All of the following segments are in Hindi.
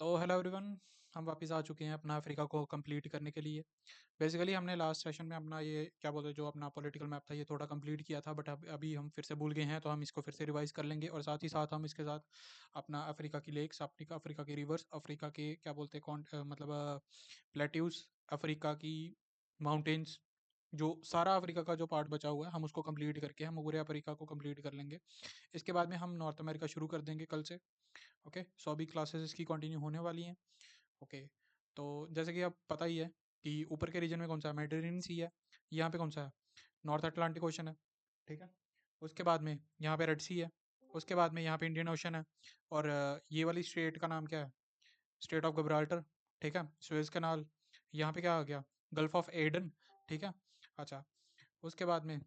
तो हेलो एवरीवन, हम वापस आ चुके हैं अपना अफ्रीका को कंप्लीट करने के लिए। बेसिकली हमने लास्ट सेशन में अपना ये क्या बोलते हैं जो अपना पॉलिटिकल मैप था ये थोड़ा कंप्लीट किया था, बट अभी हम फिर से भूल गए हैं, तो हम इसको फिर से रिवाइज कर लेंगे। और साथ ही साथ हम इसके साथ अपना अफ्रीका की लेक्स, अफ्रीका अफ्रीका के रिवर्स, अफ्रीका के क्या बोलते हैं मतलब प्लेट्यूज, अफ्रीका की माउंटेन्स, जो सारा अफ्रीका का जो पार्ट बचा हुआ है हम उसको कंप्लीट करके हम पूरे अफ्रीका को कंप्लीट कर लेंगे। इसके बाद में हम नॉर्थ अमेरिका शुरू कर देंगे कल से। ओके, सो अभी क्लासेस इसकी कंटिन्यू होने वाली हैं। ओके, तो जैसे कि अब पता ही है कि ऊपर के रीजन में कौन सा है, मेडिटेरेनियन सी है। यहाँ पे कौन सा है, नॉर्थ अटलांटिक ओशन है। ठीक है, उसके बाद में यहाँ पे रेड सी है। उसके बाद में यहाँ पे इंडियन ओशन है। और ये वाली स्टेट का नाम क्या है, स्टेट ऑफ गब्राल्टर। ठीक है, सुएज कनाल। यहाँ पे क्या आ गया, गल्फ ऑफ एडन। ठीक है, अच्छा, उसके बाद में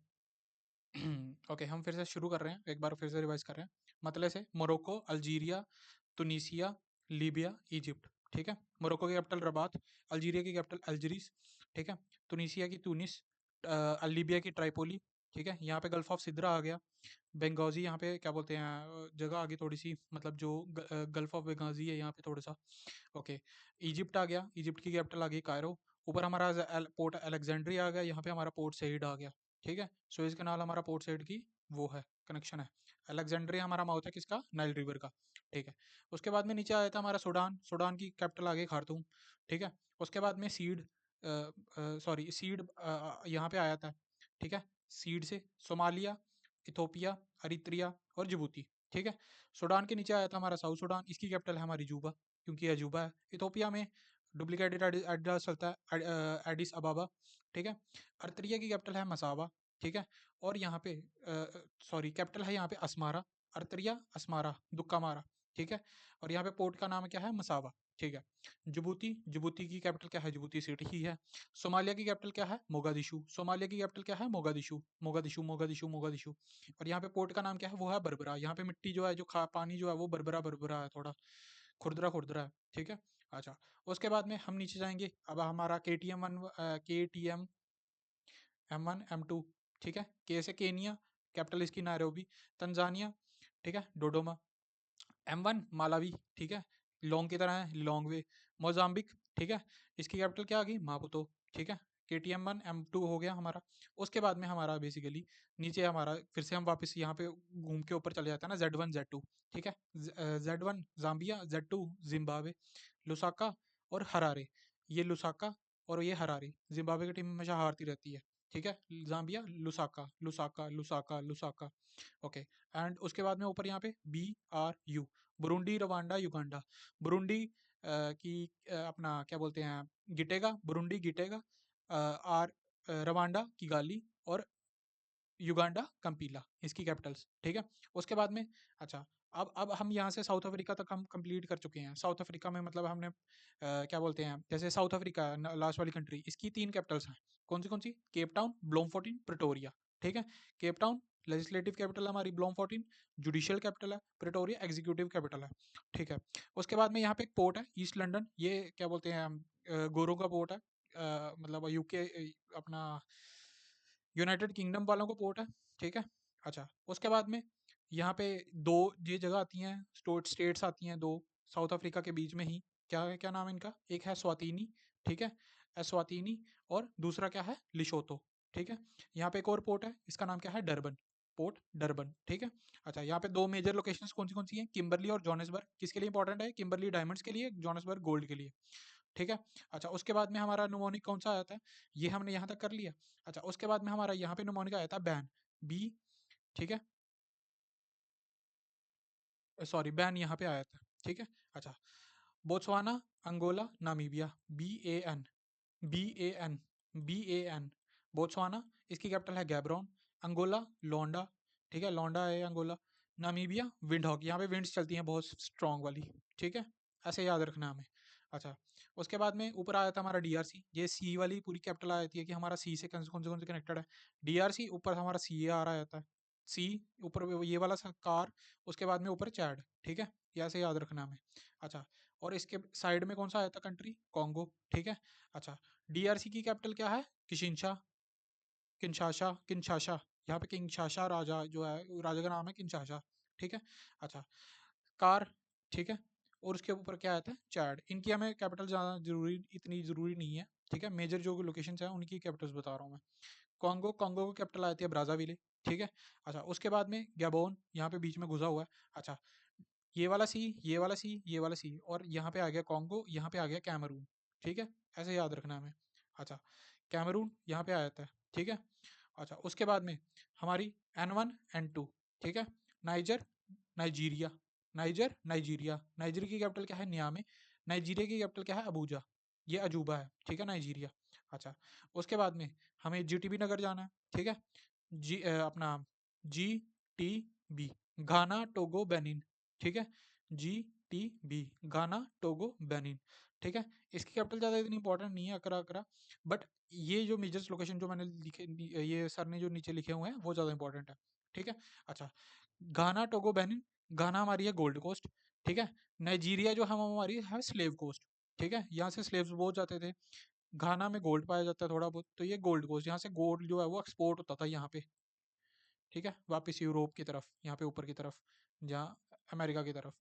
ओके, हम फिर से शुरू कर रहे हैं, एक बार फिर से रिवाइज कर रहे हैं मतलब से। Morocco, Algeria, Tunisia, Libya, Egypt. ठीक है, मोरक्को की कैपिटल रबात, अल्जीरिया की कैपिटल अल्जरीस। ठीक है, तुनीसिया की तुनिस, लीबिया की ट्राइपोली। ठीक है, यहाँ पे गल्फ ऑफ सिद्रा आ गया। बेंगाजी यहाँ पे क्या बोलते हैं, जगह आ गई थोड़ी सी, मतलब जो गल्फ ऑफ बेंगाजी है यहाँ पे थोड़ा सा। ओके, इजिप्ट आ गया, इजिप्ट की कैपिटल आ गई कायरो। ऊपर हमारा पोर्ट अलेक्जेंड्रिया आ गया, यहाँ पे हमारा पोर्ट सईद आ गया। ठीक है, सुएज कनाल हमारा पोर्ट सईद की वो है, कनेक्शन है। अलेक्जेंड्रिया हमारा माउथ है किसका, नाइल रिवर का। ठीक है, उसके बाद में नीचे आया था हमारा सूडान, सूडान की कैपिटल आ गई खार्तूम। ठीक है, उसके बाद में सीड यहाँ पे आया था। ठीक है, सीड से सोमालिया, इथोपिया, अरित्रिया और जिबूती। ठीक है, सूडान के नीचे आया था हमारा साउथ सूडान, इसकी कैपिटल है हमारी जूबा, क्योंकि यह जूबा है। इथोपिया में डुप्लीकेटेड एड्रेस चलता है, एडिस अबाबा। ठीक है, अरित्रिया की कैपिटल है मसावा। ठीक है, और यहाँ पे कैपिटल है यहाँ पे अस्मारा। अरित्रिया, अस्मारा, दुक्का मारा। ठीक है, और यहाँ पे पोर्ट का नाम क्या है, मसावा। ठीक है, जिबूती, जिबूती की कैपिटल क्या है, जिबूती सिटी ही है। सोमालिया की कैपिटल क्या है, मोगादिशु। सोमालिया की कैपिटल क्या है, मोगादिशु, मोगादिशु, मोगादिशु, मोगादिशु। और यहाँ पे पोर्ट का नाम क्या है, वो है बरबरा। यहाँ पे मिट्टी जो है, जो खा पानी जो है वो बरबरा बरबरा है, थोड़ा खुरदरा खुरदरा है। ठीक है, अच्छा, उसके बाद में हम नीचे जाएंगे। अब हमारा KTM 1, KTM M1 M2। ठीक है, के से केनिया, कैपिटल इसकी नायरोबी। तंजानिया, ठीक है, डोडोमा। M1 Malawi. ठीक है, लॉन्ग की तरह है, लॉन्ग वे। मोजाम्बिक। ठीक है, इसकी कैपिटल क्या आ गई, मापुतो। ठीक है, KTM 1 M2 हो गया हमारा। उसके बाद में हमारा बेसिकली नीचे हमारा फिर से हम वापस यहाँ पे घूम के ऊपर चले जाते हैं ना, Z1 Z2। ठीक है, Z1 Zambia, Z2 Zimbabwe, Lusaka और हरारे। ये लुसाका और ये हरारे, जिम्बाब्वे की टीम हमेशा हारती रहती है। ठीक है, Zambia, Lusaka, Lusaka, Lusaka, Lusaka. Okay, and उसके बाद में ऊपर यहाँ पे BRU, Burundi, Rwanda, Uganda. Burundi की अपना क्या बोलते हैं, गिटेगा, बुरुंडी गिटेगा। आर रवांडा किगाली और युगांडा कंपीला, इसकी कैपिटल्स। ठीक है, उसके बाद में अच्छा, अब हम यहाँ से साउथ अफ्रीका तक हम कंप्लीट कर चुके हैं। साउथ अफ्रीका में मतलब हमने क्या बोलते हैं, जैसे साउथ अफ्रीका लास्ट वाली कंट्री, इसकी 3 कैपिटल्स हैं। कौन सी, केप टाउन, ब्लोमफोर्टिन, प्रिटोरिया। ठीक है, केप टाउन लेजिस्लेटिव कैपिटल है हमारी, ब्लोमफोर्टिन जुडिशियल कैपिटल है, प्रिटोरिया एग्जीक्यूटिव कैपिटल है। ठीक है, उसके बाद में यहाँ पे एक पोर्ट है ईस्ट लंदन, ये क्या बोलते हैं गोरों का पोर्ट है, मतलब यूके, अपना यूनाइटेड किंगडम वालों को पोर्ट है। ठीक है, अच्छा, उसके बाद में यहाँ पे दो ये जगह आती हैं, स्टेट्स आती हैं दो साउथ अफ्रीका के बीच में ही। क्या है, क्या नाम है इनका, एक है स्वातिनी। ठीक है, एस्वातिनी। और दूसरा क्या है, लिशोतो। ठीक है, यहाँ पे एक और पोर्ट है, इसका नाम क्या है, डरबन, पोर्ट डरबन। ठीक है, अच्छा, यहाँ पे 2 मेजर लोकेशंस कौन सी हैं, किम्बरली और जोहान्सबर्ग। किसके लिए इंपॉर्टेंट है, किम्बरली डायमंड्स के लिए, जोहान्सबर्ग गोल्ड के लिए। ठीक है, अच्छा, उसके बाद में हमारा न्यूमोनिक कौन सा आया था, ये हमने यहाँ तक कर लिया। अच्छा, उसके बाद में हमारा यहाँ पे न्यूमोनिक आया था बैन, बी। ठीक है, सॉरी, बैन यहाँ पे आया था। ठीक है, अच्छा, Botswana, Angola, Namibia, BAN, Botswana, इसकी कैपिटल है गैब्रोन। अंगोला, लोंडा। ठीक है, लोंडा है अंगोला। नामीबिया, विंडहॉक, यहाँ पे विंड्स चलती हैं बहुत स्ट्रॉन्ग वाली। ठीक है, ऐसे याद रखना हमें। अच्छा, उसके बाद में ऊपर आया था हमारा DRC, ये सी वाली पूरी कैपिटल आ जाती है कि हमारा सी से कौन से कनेक्टेड है। DRC ऊपर हमारा CAR आ जाता है, सी ऊपर ये वाला कार, उसके बाद में ऊपर चैड। ठीक है, ये ऐसे याद रखना हमें। अच्छा, और इसके साइड में कौन सा आया था कंट्री, कॉन्गो। ठीक है, अच्छा, DRC की कैपिटल क्या है, किशिंशा, किंशाशा, किंशाशा। यहाँ पे किंशाशा राजा जो है, राजा का नाम है किंशाशा। ठीक है, अच्छा, कार। ठीक है, और उसके ऊपर क्या आता है, चैड। इनकी हमें कैपिटल ज़्यादा इतनी ज़रूरी नहीं है, ठीक है। मेजर जो लोकेशन है उनकी कैपिटल्स बता रहा हूँ मैं। कॉन्गो, कॉन्गो की कैपिटल आती है ब्राज़ाविले, ठीक है। अच्छा, उसके बाद में गैबोन, यहाँ पे बीच में घुसा हुआ है। अच्छा, ये वाला सी, ये वाला सी, ये वाला सी, और यहाँ पे आ गया कॉन्गो, यहाँ पे आ गया कैमरून, ठीक है। ऐसे याद रखना है हमें। अच्छा, कैमरून यहाँ पे आ जाता है, ठीक है। अच्छा, उसके बाद में हमारी N1 N2, ठीक है। Niger, Nigeria, niger, Nigeria, Nigeria की कैपिटल क्या है, नियामे। नाइजीरिया की कैपिटल क्या है, अबूजा। ये अजूबा है, ठीक है, नाइजीरिया। अच्छा, उसके बाद में हमें GTB नगर जाना है, ठीक है। अपना GTB, घाना, टोगो, बेनिन, ठीक है। GTB, घाना, टोगो, बेनिन, ठीक है। इसकी कैपिटल ज़्यादा इतनी इंपॉर्टेंट नहीं है, अकरा अकरा, बट ये जो मेजर्स लोकेशन जो मैंने लिखे, ये सर ने जो नीचे लिखे हुए हैं वो ज़्यादा इंपॉर्टेंट है, ठीक है। अच्छा, घाना, टोगो, बेनिन। घाना हमारी है गोल्ड कोस्ट, ठीक है। नाइजीरिया जो हम हमारी है स्लेव कोस्ट, ठीक है। यहाँ से स्लेव्स बहुत जाते थे। घाना में गोल्ड पाया जाता है थोड़ा बहुत, तो ये गोल्ड कोस्ट, यहाँ से गोल्ड जो है वो एक्सपोर्ट होता था यहाँ पे, ठीक है, वापस यूरोप की तरफ, यहाँ पे ऊपर की तरफ, जहाँ अमेरिका की तरफ।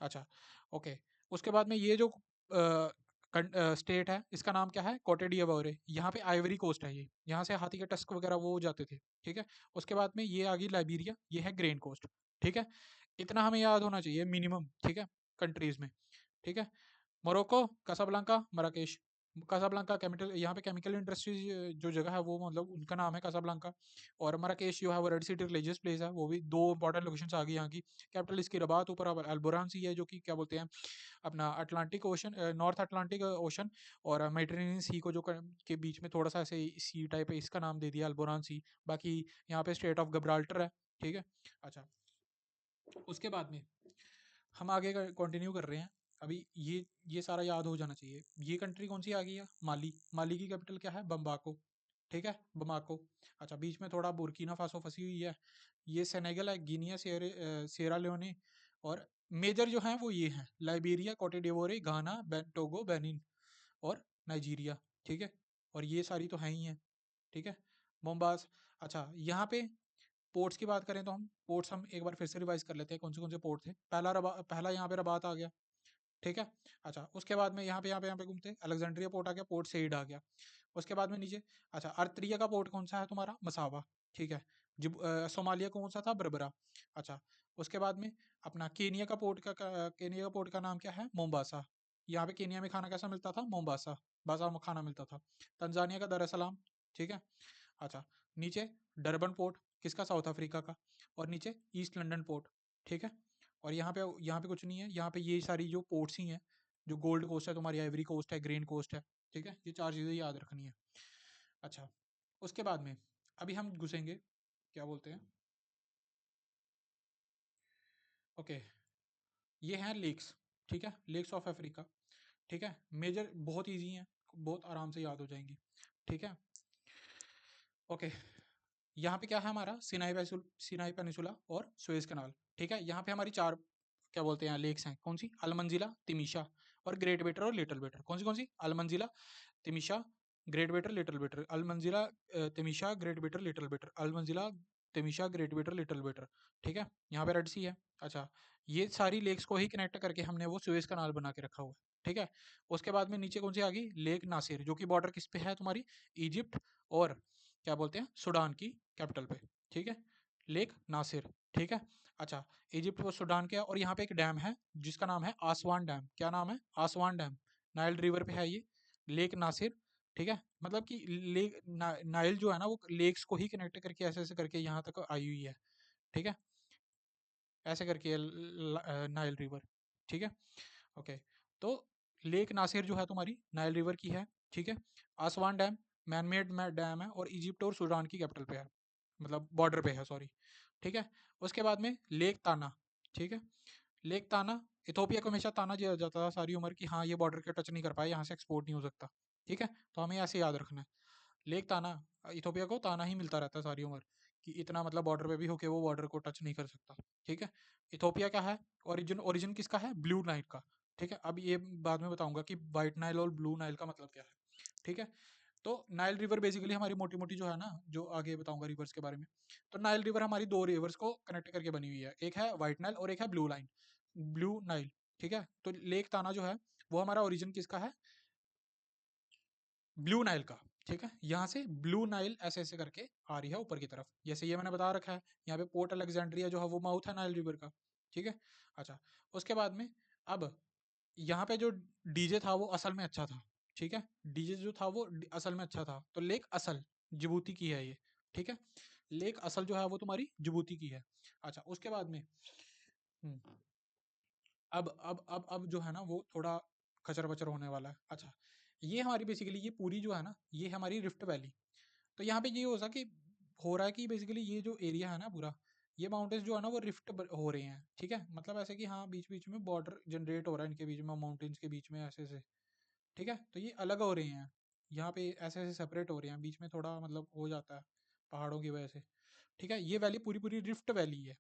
अच्छा, ओके। उसके बाद में ये जो स्टेट है, इसका नाम क्या है, कोटे डिवोरे। यहाँ पे आइवरी कोस्ट है ये, यहाँ से हाथी के टस्क वगैरह वो जाते थे, ठीक है। उसके बाद में ये आ गई लाइबेरिया, ये है ग्रेन कोस्ट, ठीक है। इतना हमें याद होना चाहिए मिनिमम, ठीक है, कंट्रीज में, ठीक है। Morocco, Casablanca, Marrakesh. Casablanca chemical, यहाँ पे केमिकल इंडस्ट्रीज जो जगह है वो मतलब उनका नाम है कासाब्लांका। और मराकेश जो है वो रेड सिटी रिलीजियस प्लेस है, वो भी दो इंपॉर्टेंट लोकेशन आ गई यहाँ की। कैपिटल इसकी रबात, ऊपर अल्बोरान सी है जो कि क्या बोलते हैं अपना Atlantic ocean, north Atlantic ocean और मेडिटेरेनियन सी को जो के बीच में थोड़ा सा ऐसे सी टाइप है, इसका नाम दे दिया अल्बोरान सी। बाकी यहाँ पे स्टेट ऑफ गब्राल्टर है, ठीक है। अच्छा, उसके बाद में हम आगे कंटिन्यू कर रहे हैं। अभी ये सारा याद हो जाना चाहिए। ये कंट्री कौन सी आ गई है, माली। माली की कैपिटल क्या है, बम्बाको, ठीक है, बमाको। अच्छा, बीच में थोड़ा बुर्किना फासो फंसी हुई है। ये सेनेगल है, गिनिया, सेरा लियोने। और मेजर जो हैं वो ये हैं, लाइबेरिया, कोटे डिवोरे, घाना, टोगो, बेनिन और नाइजीरिया, ठीक है। और ये सारी तो हैं ही हैं, ठीक है। मोम्बास। अच्छा, यहाँ पे पोर्ट्स की बात करें तो हम पोर्ट्स हम एक बार फिर से रिवाइज कर लेते हैं कौन से पोर्ट थे। पहला यहाँ पे रबात आ गया, ठीक है। अच्छा, उसके बाद में यहाँ पे घूमते हैं, अलेक्जेंड्रिया पोर्ट आ गया, पोर्ट सेड आ गया। उसके बाद में नीचे, अच्छा, अर्त्रिया का पोर्ट कौन सा है तुम्हारा, मसावा, ठीक है। सोमालिया कौन सा था, बरबरा। अच्छा, उसके बाद में अपना केनिया का पोर्ट का नाम क्या है, मोम्बासा। यहाँ पे केनिया में खाना कैसा मिलता था, मोम्बासा, बासा में खाना मिलता था। तंजानिया का दर सलाम, ठीक है। अच्छा, नीचे डरबन पोर्ट, किसका, साउथ अफ्रीका का। और नीचे ईस्ट लंदन पोर्ट, ठीक है। और यहाँ पे कुछ नहीं है, यहाँ पे ये सारी जो पोर्ट्स ही हैं। जो गोल्ड कोस्ट है तुम्हारी, आइवरी कोस्ट है, ग्रेन कोस्ट है, ठीक है। ये चार चीज़ें याद रखनी है। अच्छा, उसके बाद में अभी हम घुसेंगे, क्या बोलते हैं, ओके, ये हैं लेक्स, ठीक है, लेक्स ऑफ अफ्रीका, ठीक है। मेजर बहुत ईजी हैं, बहुत आराम से याद हो जाएंगी, ठीक है। ओके, यहाँ पे क्या है हमारा, सिनाई पेनिसुला और सुएज कनाल, ठीक है। यहाँ पे हमारी चार, क्या बोलते हैं, लेक्स हैं, कौन सी, अलमंजिला, तिमिशा और ग्रेट बेटर और लिटिल बेटर। कौन सी, Al Manzala, Timsah, Great Bitter, Little Bitter. Al Manzala, Timsah, Great Bitter, Little Bitter. Al Manzala, Timsah, Great Bitter, Little Bitter, ठीक है। यहाँ पे रेड सी है। अच्छा, ये सारी लेक्स को ही कनेक्ट करके हमने वो सुएज कनाल बना के रखा हुआ है, ठीक है। उसके बाद में नीचे कौन सी आ गई, लेक नासिर, जो कि बॉर्डर किस पे है तुम्हारी, इजिप्ट और क्या बोलते हैं, सूडान की कैपिटल पे, ठीक है। लेक नासिर, ठीक है। अच्छा, इजिप्ट और सूडान के, और यहाँ पे एक डैम है जिसका नाम है आसवान डैम। क्या नाम है, आसवान डैम। नाइल रिवर पे है ये, लेक नासिर, ठीक है। मतलब कि नाइल जो है ना वो लेक्स को ही कनेक्ट करके ऐसे ऐसे करके यहाँ तक आई हुई है, ठीक है। ऐसे करके है नाइल रिवर, ठीक है। ओके, तो लेक नासिर जो है तुम्हारी नाइल रिवर की है, ठीक है। आसवान डैम मैनमेड डैम है और इजिप्ट और सूडान की कैपिटल पे है, मतलब बॉर्डर पे है, सॉरी, ठीक है। उसके बाद में लेक ताना, ठीक है। लेक ताना, इथोपिया को हमेशा ताना दिया जाता था सारी उम्र की, हाँ ये बॉर्डर के टच नहीं कर पाया, यहाँ से एक्सपोर्ट नहीं हो सकता, ठीक है। तो हमें ऐसे याद रखना है, लेक ताना, इथोपिया को ताना ही मिलता रहता है सारी उम्र, कि इतना मतलब बॉर्डर पे भी होके वो बॉर्डर को टच नहीं कर सकता, ठीक है। इथोपिया का है, ओरिजिन किसका है, ब्लू नाइल का, ठीक है। अब ये बाद में बताऊंगा कि व्हाइट नाइल और ब्लू नाइल का मतलब क्या है, ठीक है। तो नाइल रिवर बेसिकली हमारी मोटी मोटी जो है ना, जो आगे बताऊंगा रिवर्स के बारे में। तो नाइल रिवर हमारी दो रिवर्स को कनेक्ट करके बनी हुई है, एक है व्हाइट नाइल और एक है ब्लू नाइल, ठीक है। तो लेक ताना जो है वो हमारा ओरिजिन किसका है, ब्लू नाइल का, ठीक है। यहाँ से ब्लू नाइल ऐसे ऐसे करके आ रही है ऊपर की तरफ, जैसे ये मैंने बता रखा है। यहाँ पे पोर्ट अलेक्जेंड्रिया जो है वो माउथ है नाइल रिवर का, ठीक है। अच्छा, उसके बाद में अब यहाँ पे जो डीजे था वो असल में अच्छा था, ठीक है। डीजे जो था वो असल में अच्छा था। तो लेक असल जिबूती की है ये, ठीक है। लेक असल जो है वो तुम्हारी जिबूती की है। अच्छा, उसके बाद में हम्म, अब जो है ना वो थोड़ा खचर पचर होने वाला है। अच्छा, ये हमारी बेसिकली ये पूरी जो है ना ये हमारी रिफ्ट वैली। तो यहाँ पे ये हो सा कि हो रहा है कि बेसिकली ये जो एरिया है ना पूरा, ये माउंटेन्स जो है ना वो रिफ्ट हो रहे हैं, ठीक है। मतलब ऐसे कि हाँ बीच बीच में बॉर्डर जनरेट हो रहा है इनके बीच में, माउंटेन्स के बीच में ऐसे ऐसे, ठीक है। तो ये अलग हो रहे हैं, यहाँ पे ऐसे ऐसे सेपरेट हो रहे हैं, बीच में थोड़ा मतलब हो जाता है पहाड़ों की वजह से, ठीक है। ये वैली पूरी पूरी रिफ्ट वैली है।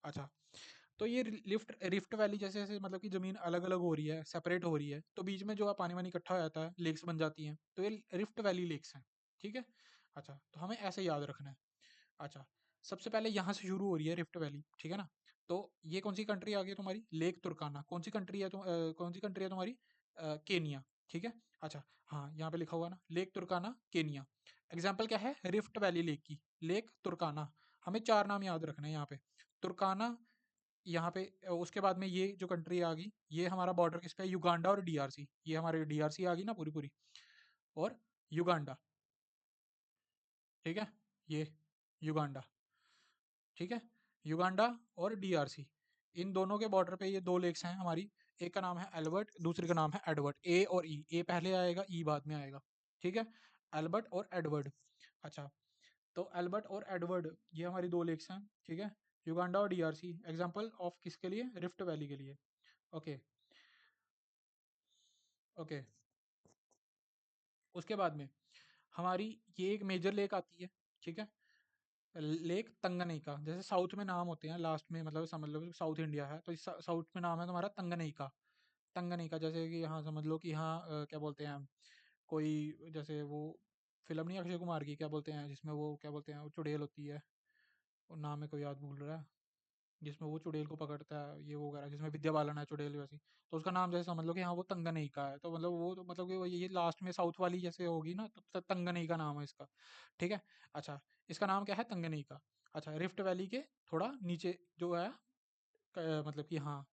अच्छा, तो ये लिफ्ट रिफ्ट वैली जैसे जैसे मतलब कि ज़मीन अलग अलग हो रही है, सेपरेट हो रही है, तो बीच में जो है पानी वानी इकट्ठा हो जाता है, लेक्स बन जाती हैं, तो ये रिफ्ट वैली लेक्स हैं, ठीक है। अच्छा, तो हमें ऐसे याद रखना है। अच्छा, सबसे पहले यहाँ से शुरू हो रही है रिफ्ट वैली, ठीक है ना। तो ये कौन सी कंट्री आ गई तुम्हारी, लेक तुर्काना। कौन सी कंट्री है कौन सी कंट्री है तुम्हारी, केनिया, ठीक है। अच्छा, हाँ यहाँ पे लिखा हुआ ना लेक तुर्काना केनिया। एग्जाम्पल क्या है रिफ्ट वैली लेक की, लेक तुर्काना। हमें चार नाम याद रखना है यहाँ पे, तुर्काना, यहाँ पे उसके बाद में ये जो कंट्री आ गई, ये हमारा बॉर्डर किस पे है, युगांडा और डीआरसी। ये हमारी डीआरसी आ गई ना पूरी पूरी, और युगांडा, ठीक है। ये युगांडा, ठीक है। युगांडा और डीआरसी, इन दोनों के बॉर्डर पे ये दो लेक्स हैं हमारी। एक का नाम है एल्बर्ट, दूसरे का नाम है एडवर्ड। ए और ई, ए पहले आएगा ई बाद में आएगा, ठीक है। एल्बर्ट और एडवर्ड। अच्छा, तो एल्बर्ट और एडवर्ड ये हमारी दो लेक्स हैं, ठीक है। युगांडा और डीआरसी एग्जाम्पल ऑफ किसके लिए, रिफ्ट वैली के लिए। Okay, okay. उसके बाद में हमारी ये एक मेजर लेक आती है, ठीक है। लेक तंगनेका, जैसे साउथ में नाम होते हैं लास्ट में, मतलब समझ लो साउथ इंडिया है तो साउथ में नाम है तुम्हारा तंगनेका। तंगनेका, जैसे कि यहाँ समझ लो कि यहाँ क्या बोलते हैं, कोई जैसे वो फिल्म नहीं है अक्षय कुमार की, क्या बोलते हैं जिसमें वो क्या बोलते हैं वो चुड़ैल होती है, वो नाम है कोई याद भूल रहा है, जिसमें वो चुड़ैल को पकड़ता है ये वो वगैरह, जिसमें विद्या बालन है चुड़ैल वैसी। तो उसका नाम जैसे समझ लो कि हाँ वो तंगनेका है, तो मतलब वो तो मतलब कि वो ये लास्ट में साउथ वाली जैसे होगी ना, तो तंगनेका नाम है इसका, ठीक है। अच्छा, इसका नाम क्या है, तंगनेका। अच्छा, रिफ्ट वैली के थोड़ा नीचे जो है मतलब कि हाँ,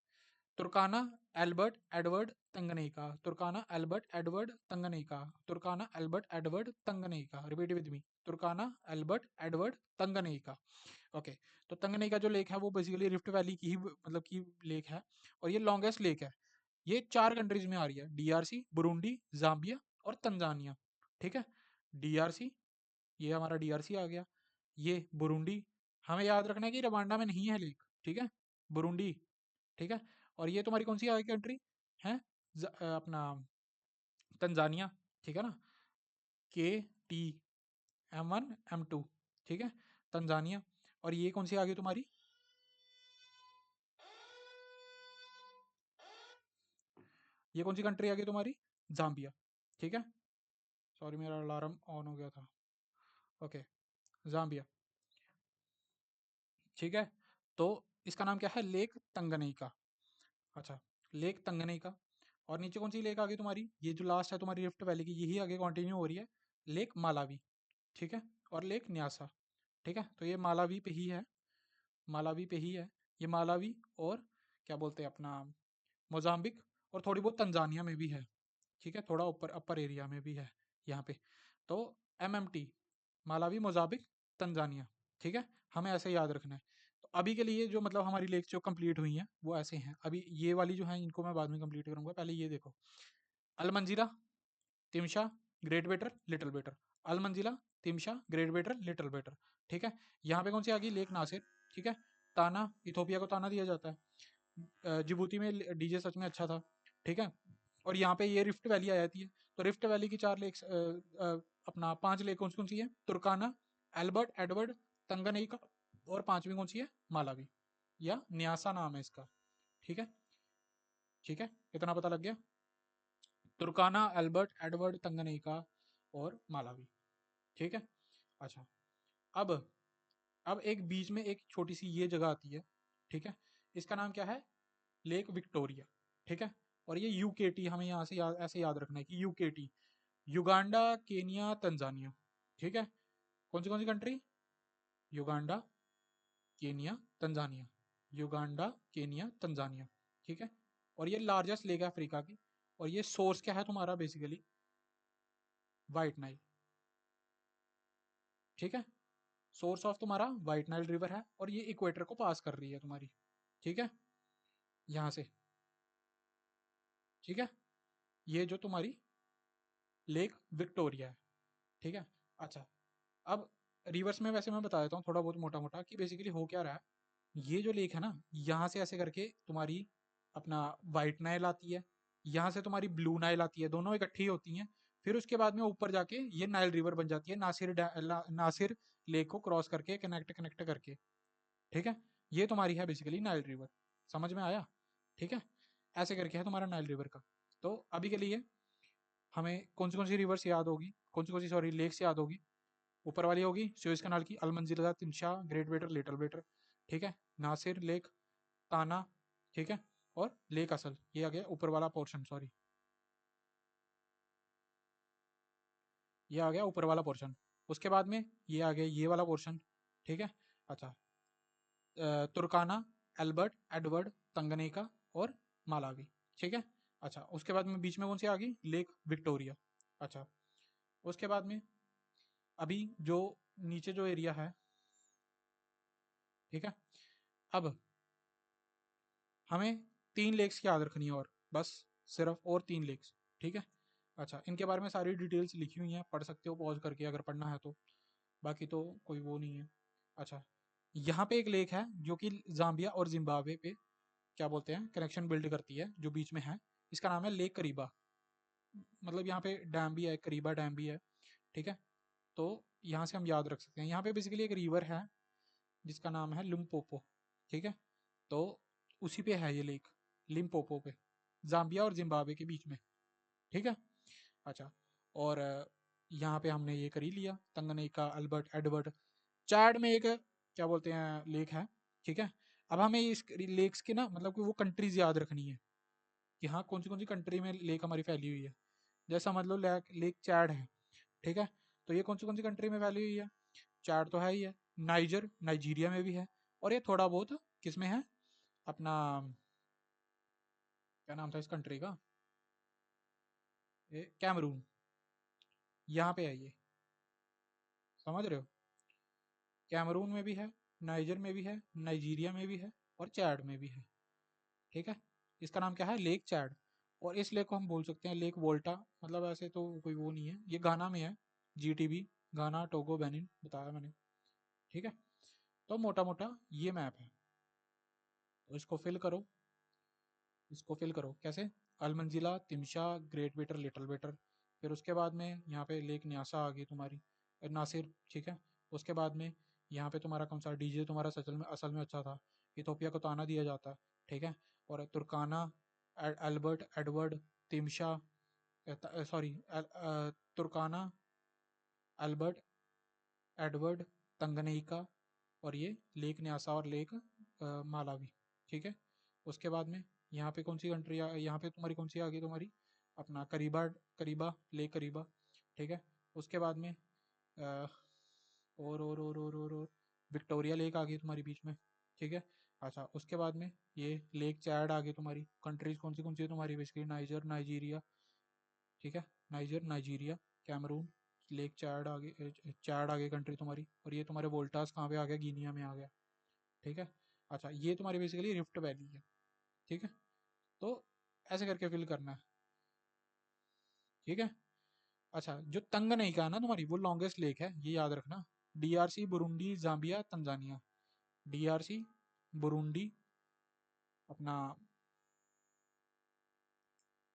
Turkana Albert Edward Tanganyika, Turkana Albert Edward Tanganyika, Turkana Albert Edward Tanganyika, repeat with me, Turkana Albert Edward Tanganyika. Okay, तो तंगनेका जो लेक है वो बेसिकली रिफ्ट वैली की ही मतलब की लेक है, और ये लॉन्गेस्ट लेक है। ये चार कंट्रीज में आ रही है, डीआरसी, बुरुंडी, जाम्बिया और तंजानिया, ठीक है। डीआरसी, ये हमारा डीआरसी आ गया। ये बुरुंडी, हमें याद रखना है कि रवांडा में नहीं है लेक, ठीक है। बुरुंडी, ठीक है। और ये तुम्हारी कौन सी आ गई कंट्री है, अपना तंजानिया, ठीक है ना, KT M1 M2, ठीक है, तंजानिया। और ये कौन सी आ गई तुम्हारी, ये कौन सी कंट्री आ गई तुम्हारी, जाम्बिया, ठीक है। सॉरी मेरा अलार्म ऑन हो गया था। ओके, जाम्बिया, ठीक है। तो इसका नाम क्या है, लेक तंगनेका। अच्छा, लेक तंगनेका। और नीचे कौन सी लेक आ गई तुम्हारी, ये जो लास्ट है तुम्हारी रिफ्ट वैली की, यही आगे कंटिन्यू हो रही है, लेक मालावी, ठीक है। और लेक न्यासा, ठीक है। तो ये मालावी पे ही है, मालावी पे ही है ये, मालावी और क्या बोलते हैं अपना मोजाम्बिक, और थोड़ी बहुत तंजानिया में भी है, ठीक है। थोड़ा ऊपर अपर एरिया में भी है यहाँ पे। तो MMT, मालावी, मोजाम्बिक, तंजानिया, ठीक है। हमें ऐसे याद रखना है। तो अभी के लिए जो मतलब हमारी लेक्स जो कंप्लीट हुई हैं वो ऐसे हैं। अभी ये वाली जो है इनको मैं बाद में कंप्लीट करूंगा, पहले ये देखो, Al Manzala, Timsah, Great Bitter, Little Bitter, Al Manzala, Timsah, Great Bitter, Little Bitter, ठीक है। यहाँ पे कौन सी आ गई, लेक नासिर, ठीक है। ताना, इथोपिया को ताना दिया जाता है। जिबूती में डीजे सच में अच्छा था, ठीक है। और यहाँ पे ये रिफ्ट वैली आ जाती है। तो रिफ्ट वैली की चार लेक्स अपना पांच लेक कौन सी है, तुर्काना, एल्बर्ट एडवर्ड, तंगनेका, और पांचवी कौन सी है, मालावी, या न्यासा नाम है इसका, ठीक है। ठीक है, इतना पता लग गया, तुर्काना, एल्बर्ट एडवर्ड, तंगनेका और मालावी, ठीक है। अच्छा, अब अब एक बीच में एक छोटी सी ये जगह आती है, ठीक है। इसका नाम क्या है, लेक विक्टोरिया, ठीक है। और ये यूकेटी हमें यहाँ से ऐसे याद रखना है कि यूकेटी, युगांडा, केनिया, तंजानिया। ठीक है। कौन सी country? Uganda, Kenya, Tanzania. Uganda, Kenya, Tanzania. ठीक है। और ये लार्जेस्ट लेक है अफ्रीका की। और ये सोर्स क्या है तुम्हारा? Basically white Nile. ठीक है। सोर्स ऑफ तुम्हारा वाइट नाइल रिवर है और ये इक्वेटर को पास कर रही है तुम्हारी। ठीक है। यहां से। ठीक है। ये जो तुम्हारी लेक विक्टोरिया है। ठीक है। अच्छा। अब रिवर्स में वैसे मैं बता देता हूँ थोड़ा बहुत मोटा मोटा कि बेसिकली हो क्या रहा है। ये जो लेक है ना, यहाँ से ऐसे करके तुम्हारी अपना वाइट नाइल आती है, यहाँ से तुम्हारी ब्लू नाइल आती है, दोनों इकट्ठी होती हैं। फिर उसके बाद में ऊपर जाके ये नाइल रिवर बन जाती है, नासिर लेक को क्रॉस करके कनेक्ट कनेक्ट करके। ठीक है। ये तुम्हारी है बेसिकली नाइल रिवर। समझ में आया? ठीक है। ऐसे करके है तुम्हारा नाइल रिवर का। तो अभी के लिए हमें कौन सी रिवर्स याद होगी, कौन सी सॉरी लेक्स याद होगी? ऊपर वाली होगी सुएज कनाल की अलमंजिला, तिनशा, ग्रेट बेटर, लिटिल बेटर। ठीक है। नासिर लेक, ताना। ठीक है। और लेक असल, ये आ गया ऊपर वाला पोर्शन, सॉरी ये आ गया ऊपर वाला पोर्शन। उसके बाद में ये आ गया ये वाला पोर्शन। ठीक है। अच्छा। तुर्काना, एल्बर्ट, एडवर्ड, तंगनेका और मालावी। ठीक है। अच्छा। उसके बाद में बीच में कौन सी आ गई? Lake Victoria. अच्छा। उसके बाद में अभी जो नीचे जो एरिया है, ठीक है, अब हमें 3 लेक्स की याद रखनी है और बस, सिर्फ और 3 लेक्स। ठीक है। अच्छा। इनके बारे में सारी डिटेल्स लिखी हुई हैं, पढ़ सकते हो पॉज करके अगर पढ़ना है तो। बाकी तो कोई वो नहीं है। अच्छा। यहाँ पे एक लेक है जो कि जाम्बिया और जिम्बाब्वे पे क्या बोलते हैं कनेक्शन बिल्ड करती है, जो बीच में है। इसका नाम है लेक करीबा। मतलब यहाँ पे डैम भी है, करीबा डैम भी है। ठीक है। तो यहाँ से हम याद रख सकते हैं, यहाँ पे बेसिकली एक रिवर है जिसका नाम है लिम्पोपो। ठीक है। तो उसी पे है ये लेक, लिम्पोपो पे, जाम्बिया और जिम्बाब्वे के बीच में। ठीक है। अच्छा। और यहाँ पे हमने ये कर ही लिया, तंगनेका, अल्बर्ट, एडवर्ड। चैड में एक क्या बोलते हैं लेक है। ठीक है। अब हमें इस लेक्स के ना मतलब कि वो कंट्रीज याद रखनी है कि हाँ कौन सी कंट्री में लेक हमारी फैली हुई है। जैसा समझ लो लेक लेक चैड है। ठीक है। तो ये कौन सी कंट्री में फैली हुई है? चैड तो है ही है। नाइजर, नाइजीरिया में भी है। और ये थोड़ा बहुत किस में है? अपना क्या नाम था इस कंट्री का? ये कैमरून, यहाँ पे है ये। समझ रहे हो? कैमरून में भी है, नाइजर में भी है, नाइजीरिया में भी है और चैड में भी है। ठीक है। इसका नाम क्या है? Lake Chad. और इस लेक को हम बोल सकते हैं लेक वोल्टा। मतलब ऐसे तो कोई वो नहीं है, ये गाना में है। जीटीबी, गाना, टोगो, बेनिन बताया मैंने। ठीक है। तो मोटा मोटा ये मैप है। तो इसको फिल करो। इसको फिल करो कैसे? अलमंजिला, Timsah, Great Bitter, Little better. फिर उसके बाद में यहाँ पे लेक न्यासा आ गई तुम्हारी, नासिर। ठीक है। उसके बाद में यहाँ पे तुम्हारा कौन सा डीजे तुम्हारा असल में अच्छा था, इथोपिया को ताना दिया जाता है। ठीक है। और Turkana, Albert, Edward, Timsah, sorry, Turkana, Albert, Edward, Tanganyika और ये लेक न्यासा और लेक मालावी। ठीक है। उसके बाद में यहाँ पे कौन सी कंट्री यहाँ पे तुम्हारी कौन सी आ गई तुम्हारी? अपना करीबा, करीबा, लेक करीबा। ठीक है। उसके बाद में और विक्टोरिया लेक आ गई तुम्हारी बीच में। ठीक है। अच्छा। उसके बाद में ये लेक चैड आ गई तुम्हारी। कंट्रीज कौन सी है तुम्हारी? Basically Niger, Nigeria. ठीक है। Niger, Nigeria, Cameroon, lake Chad आ गई, चैड आ गई कंट्री तुम्हारी। और ये तुम्हारे वोल्टास कहाँ पे आ गया? गिनिया में आ गया। ठीक है। अच्छा। ये तुम्हारी बेसिकली रिफ्ट वैली है। ठीक है। तो ऐसे करके फिल करना है। ठीक है। अच्छा। जो तंगनेइका है ना तुम्हारी, वो लॉन्गेस्ट लेक है, ये याद रखना। DRC, Burundi, Zambia, Tanzania. DRC, Burundi, अपना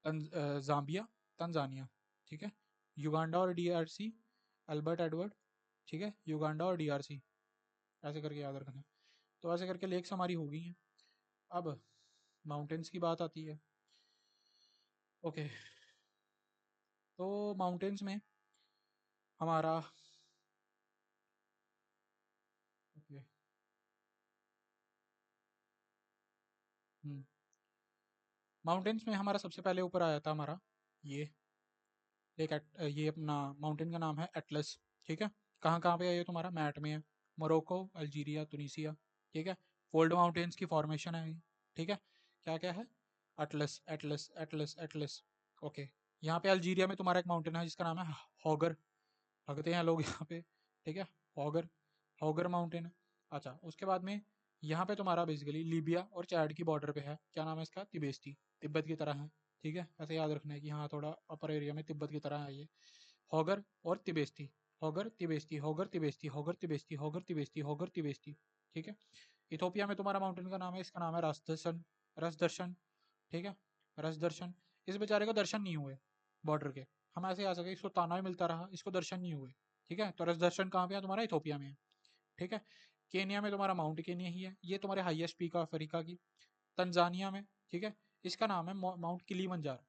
जाम्बिया, तंजानिया। ठीक है। युगांडा और डीआरसी, अल्बर्ट, एडवर्ड। ठीक है। युगांडा और डीआरसी, ऐसे करके याद रखना है। तो ऐसे करके लेक्स हमारी हो गई हैं। अब माउंटेन्स की बात आती है। ओके। तो माउंटेन्स में हमारा, ओके, okay, हम्म माउंटेन्स में हमारा सबसे पहले ऊपर आया था हमारा ये ये अपना माउंटेन का नाम है एटलस। ठीक है, कहाँ कहाँ पे है ये तुम्हारा मैट में है, मोरक्को, अल्जीरिया, तुनीसिया। ठीक है, फोल्ड माउंटेन्स की फॉर्मेशन है ये। ठीक है, क्या क्या है, Atlas Atlas Atlas Atlas. Okay, यहाँ पे अल्जीरिया में तुम्हारा एक माउंटेन है जिसका नाम है हॉगर, भगते हैं लोग यहाँ पे। ठीक है, हॉगर, हॉगर माउंटेन है। अच्छा, उसके बाद में यहाँ पे तुम्हारा बेसिकली लीबिया और चैड की बॉर्डर पे है, क्या नाम है इसका, तिबेस्ती, तिब्बत की तरह है। ठीक है, ऐसे याद रखना है कि हाँ थोड़ा अपर एरिया में तिब्बत की तरह है ये, हॉगर और Tibesti, Hoggar Tibesti, Hoggar Tibesti, Hoggar Tibesti, Hoggar Tibesti, Hoggar Tibesti. ठीक है, इथोपिया में तुम्हारा माउंटेन का नाम है, इसका नाम है रसदर्शन, रसदर्शन। ठीक है, रसदर्शन। इस बेचारे को दर्शन नहीं हुए बॉर्डर के, हम ऐसे आ सके, इसको ताना भी मिलता रहा, इसको दर्शन नहीं हुए। ठीक है, तो रसदर्शन कहाँ पे है तुम्हारा, इथोपिया में है। ठीक है, केनिया में तुम्हारा माउंट केनिया ही है, ये तुम्हारे हाईएस्ट पीक है अफ्रीका की। तंजानिया में, ठीक है, इसका नाम है माउंट किलीमंजारो,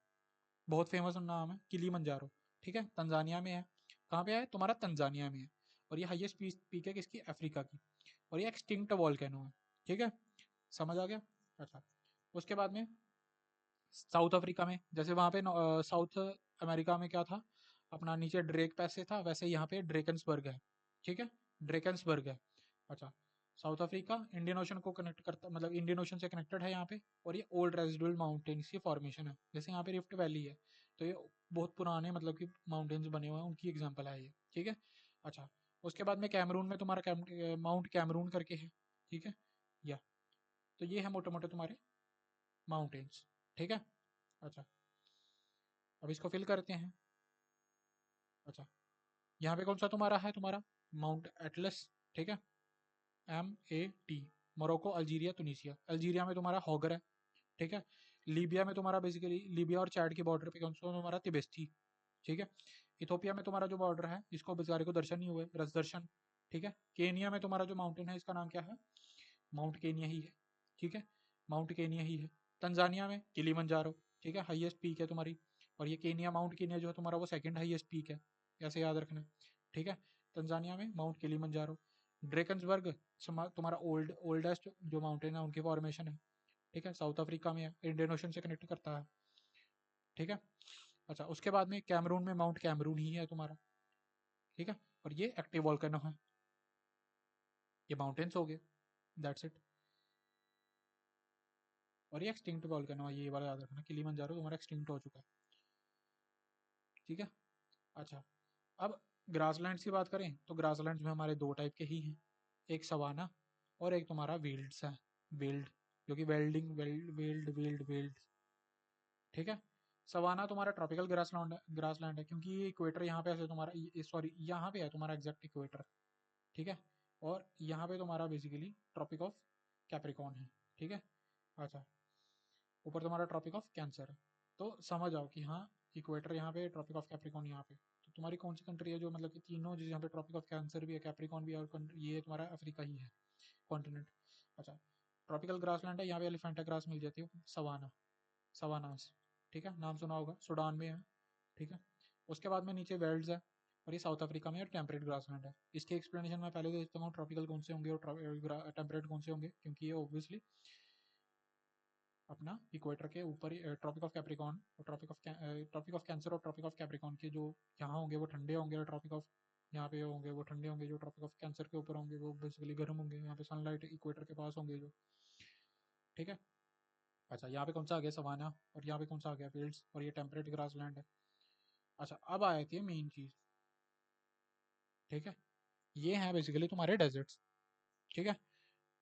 बहुत फेमस नाम है किलीमंजारो। ठीक है, तंजानिया में है, कहाँ पे है तुम्हारा, तंजानिया में है। और ये हाईएस्ट पीक है किसकी, अफ्रीका की। और ये एक्सटिंक्ट वॉल्केनो है। ठीक है, समझ आ गया। अच्छा, उसके बाद में साउथ अफ्रीका में, जैसे वहाँ पे साउथ अमेरिका में क्या था अपना, नीचे ड्रेक पैसे था, वैसे यहाँ पे ड्रेकन्सबर्ग है। ठीक है, ड्रेकन्सबर्ग है। अच्छा, साउथ अफ्रीका इंडियन ओशन को कनेक्ट करता, मतलब इंडियन ओशन से कनेक्टेड है यहाँ पे। और ये ओल्ड रेजिडुअल माउंटेन्स की फॉर्मेशन है, जैसे यहाँ पे रिफ्ट वैली है, तो ये बहुत पुराने मतलब कि माउंटेन्स बने हुए हैं, उनकी एग्जाम्पल है ये। ठीक है, अच्छा, उसके बाद में कैमरून में तुम्हारा माउंट कैमरून करके है। ठीक है, या तो ये है मोटे मोटे तुम्हारे माउंटेन्स। ठीक है, अच्छा, अब इसको फिल करते हैं। अच्छा, यहाँ पे कौन सा तुम्हारा है, तुम्हारा माउंट एटलस। ठीक है, MAT, मोरक्को, अल्जीरिया, तुनीसिया। अल्जीरिया में तुम्हारा हॉगर है। ठीक है, लीबिया में तुम्हारा बेसिकली लीबिया और चैड के बॉर्डर पे कौन सा तुम्हारा, तिबेस्ती। ठीक है, इथोपिया में तुम्हारा जो बॉर्डर है, इसको बेचारे को दर्शन नहीं हुए, रस दर्शन। ठीक है, केनिया में तुम्हारा जो माउंटेन है, इसका नाम क्या है, माउंट केनिया ही है। ठीक है, माउंट केनिया ही है। तंजानिया में किलीमंजारो। ठीक है, हाईएस्ट पीक है तुम्हारी। और ये केनिया, माउंट केनिया जो है तुम्हारा, वो सेकंड हाईएस्ट पीक है, ऐसे याद रखना है। ठीक है, तंजानिया में माउंट किलीमंजारो। ड्रेकन्सबर्ग तुम्हारा ओल्डेस्ट जो माउंटेन है, उनकी फॉर्मेशन है। ठीक है, साउथ अफ्रीका में है, इंडियन ओशन से कनेक्ट करता है। ठीक है, अच्छा, उसके बाद में कैमरून में माउंट कैमरून ही है तुम्हारा। ठीक है, और ये एक्टिव वॉल्केनो है, ये माउंटेन्स हो गए, दैट्स इट। और ये एक्सटिंक्ट वॉल्केनो है, ये वाला याद रखना, किलीमंजारो तुम्हारा एक्सटिंक्ट हो चुका है। ठीक है, अच्छा, अब ग्रासलैंड्स की बात करें तो ग्रासलैंड्स में हमारे दो टाइप के ही हैं, एक सवाना और एक तुम्हारा विल्ड्स है, विल्ड, जो कि welding, weld veld veld veld. ठीक है, सवाना तुम्हारा ट्रॉपिकल ग्रासलैंड है, क्योंकि ये इक्वेटर यहाँ पे ऐसे तुम्हारा, सॉरी यहाँ पे है तुम्हारा एग्जैक्ट इक्वेटर। ठीक है, और यहाँ पे तुम्हारा बेसिकली ट्रॉपिक ऑफ कैप्रिकॉर्न है। ठीक है, अच्छा, ऊपर तुम्हारा ट्रॉपिक ऑफ कैंसर है। तो समझ आओ कि हाँ, इक्वेटर यहाँ पे, ट्रॉपिक ऑफ कैप्रिकॉर्न यहाँ पे। तो तुम्हारी कौन सी कंट्री है जो मतलब कि तीनों, जिस यहाँ पे ट्रॉपिक ऑफ कैंसर भी है, कैप्रिकॉर्न भी है, और ये तुम्हारा अफ्रीका ही है, कॉन्टिनेंट। अच्छा, ट्रॉपिकल ग्रासलैंड है, यहाँ पे एलिफेंटा ग्रास मिल जाती है, सवाना, सवानास। ठीक है, नाम सुना होगा, सूडान में है। ठीक है, उसके बाद में नीचे वेल्ड्स है, और ये साउथ अफ्रीका में, और टेम्परेट ग्रासलैंड है। इसकी एक्सप्लेनेशन मैं पहले दे देता हूँ, ट्रॉपिकल कौन से होंगे और टेम्परेट कौन से होंगे, क्योंकि ये ऑब्वियसली अपना इक्वेटर के ऊपर ही, ट्रॉपिक ऑफ कैप्रिकॉर्न और ट्रॉपिक ऑफ कैंसर और ट्रॉपिक ऑफ कैप्रिकॉर्न के जो यहाँ होंगे वो ठंडे होंगे, और ट्रॉपिक ऑफ यहाँ पे होंगे वो ठंडे होंगे, जो ट्रॉपिक ऑफ कैंसर के ऊपर होंगे वो बेसिकली गर्म होंगे, यहाँ पे सनलाइट इक्वेटर के पास होंगे जो। ठीक है, अच्छा, यहाँ पे कौन सा आ गया, सवाना, और यहाँ पे कौन सा आ गया, फील्ड्स, और ये टेम्परेट ग्रास लैंड है। अच्छा, अब आए थे मेन चीज। ठीक है, ये हैं बेसिकली तुम्हारे डेजर्ट्स। ठीक है,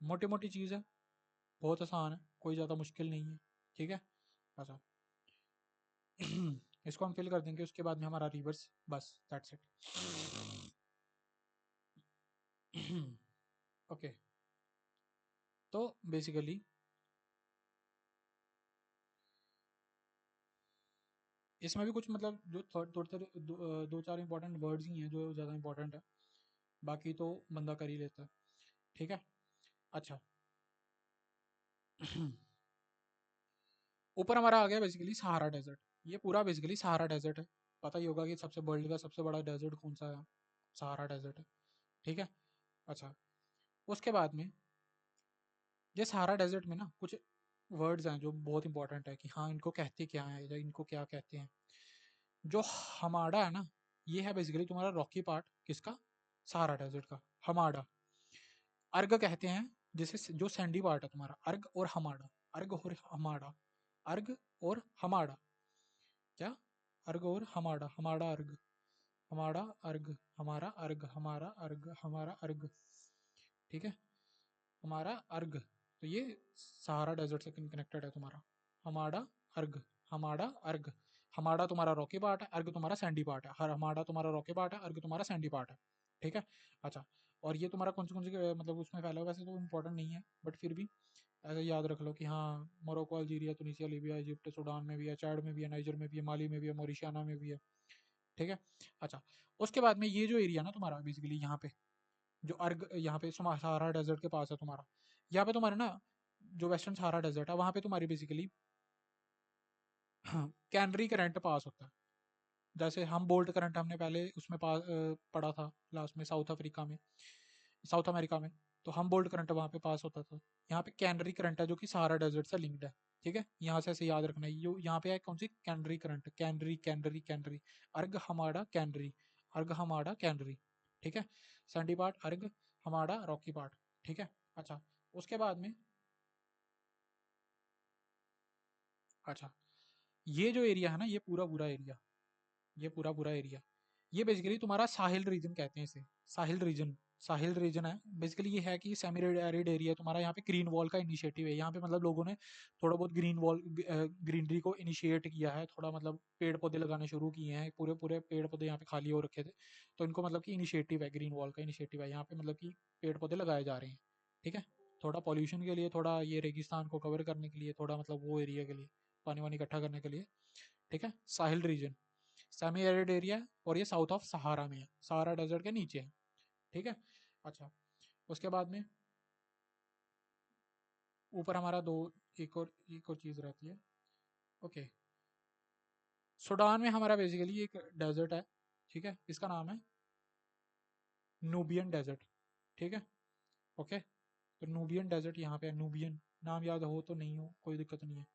मोटी मोटी चीज़ है, बहुत आसान है, कोई ज़्यादा मुश्किल नहीं है। ठीक है, अच्छा, इसको हम फिल कर देंगे, उसके बाद में हमारा रिवर्स, बस दैट्स इट। ओके, तो बेसिकली इसमें भी कुछ मतलब जो दो चार इंपॉर्टेंट वर्ड्स ही हैं जो ज़्यादा इंपॉर्टेंट है, बाकी तो बंदा कर ही लेता है। ठीक है, अच्छा, ऊपर हमारा आ गया बेसिकली सहारा डेजर्ट। ये पूरा बेसिकली सहारा डेजर्ट है। पता ही होगा कि सबसे वर्ल्ड का सबसे बड़ा डेजर्ट कौन सा है, सहारा डेजर्ट है। ठीक है, अच्छा, उसके बाद में ये सहारा डेजर्ट में ना कुछ वर्ड्स हैं जो बहुत इंपॉर्टेंट है कि हाँ इनको कहते क्या है या इनको क्या कहते हैं। जो हमाड़ा है ना, ये है बेसिकली तुम्हारा रॉकी पार्ट किसका, सहारा डेजर्ट का, हमाड़ा। अर्ग कहते हैं जिसे जो सैंडी पार्ट है तुम्हारा, अर्ग और हमाड़ा, अर्ग और हमाड़ा, अर्ग और हमाड़ा, क्या, अर्ग और हमाड़ा, हमाड़ा अर्ग, हमारा अर्ग, हमारा अर्ग, हमारा अर्ग, हमारा अर्ग, ठीक है, हमारा अर्ग। तो ये सहारा डेजर्ट से कनेक्टेड है तुम्हारा, हमारा अर्ग, हमारा अर्ग। हमारा तुम्हारा रॉकी पार्ट है, अर्ग तुम्हारा सैंडी पार्ट है, हर हमारा तुम्हारा रॉकी पार्ट है, अर्ग तुम्हारा सैंडी पार्ट है, ठीक है। अच्छा, और ये तुम्हारा कौन सी मतलब उसमें फैला हुआ, वैसे तो इंपॉर्टेंट नहीं है बट फिर भी ऐसे याद रख लो कि हाँ Morocco, Algeria, Tunisia, Libya, Egypt, Sudan में भी है, चाड में भी है, नाइजर में भी है, माली में भी है, मॉरिशियाना में भी है, ठीक है। अच्छा, उसके बाद में ये जो एरिया ना तुम्हारा बेसिकली यहाँ पे जो अर्ग, यहाँ पे सहारा डेजर्ट के पास है तुम्हारा, यहाँ पे तुम्हारे ना जो वेस्टर्न सहारा डेजर्ट है वहाँ पे तुम्हारी बेसिकली कैनरी करंट पास होता है। जैसे हम बोल्ट करंट हमने पहले उसमें पढ़ा था लास्ट में, साउथ अफ्रीका में, साउथ अमेरिका में, तो हम बोल्ट करंट वहाँ पे पास होता था। यहाँ पे कैनरी करंट है जो कि सहारा डेजर्ट से लिंक्ड है, ठीक है। यहाँ से ऐसे याद रखना है, यो यहाँ पे है कौन सी, Canary current, Canary Canary Canary, अर्ग हमारा कैनरी, अर्ग हमारा कैनरी, ठीक है। सैंडी पार्ट अर्ग, हमारा रॉकी पार्ट, ठीक है। अच्छा, उसके बाद में, अच्छा, ये जो एरिया है ना, ये पूरा पूरा एरिया, ये पूरा पूरा एरिया, ये बेसिकली तुम्हारा साहिल रीजन कहते हैं इसे, साहिल रीजन, साहिल रीजन है बेसिकली। ये है कि सेमी एरिड एरिया तुम्हारा, यहाँ पे ग्रीन वॉल का इनिशिएटिव है, यहाँ पे मतलब लोगों ने थोड़ा बहुत ग्रीन वॉल, ग्रीनरी को इनिशिएट किया है थोड़ा, मतलब पेड़ पौधे लगाने शुरू किए हैं, पूरे पूरे पेड़ पौधे यहाँ पे खाली हो रखे थे, तो इनको मतलब कि इनिशिएटिव है, ग्रीन वॉल का इनिशिएटिव है यहाँ पे, मतलब कि पेड़ पौधे लगाए जा रहे हैं, ठीक है। थोड़ा पॉल्यूशन के लिए, थोड़ा ये रेगिस्तान को कवर करने के लिए, थोड़ा मतलब वो एरिया के लिए पानी वानी इकट्ठा करने के लिए, ठीक है। साहिल रीजन सेमी एरिड एरिया है और ये साउथ ऑफ सहारा में है, सहारा डेजर्ट के नीचे है, ठीक है। अच्छा, उसके बाद में ऊपर हमारा दो, एक और चीज़ रहती है, ओके। सूडान में हमारा बेसिकली एक डेजर्ट है, ठीक है, इसका नाम है नूबियन डेजर्ट, ठीक है, ओके। तो नूबियन डेजर्ट यहाँ पे है, नूबियन, नाम याद हो तो नहीं हो कोई दिक्कत नहीं है।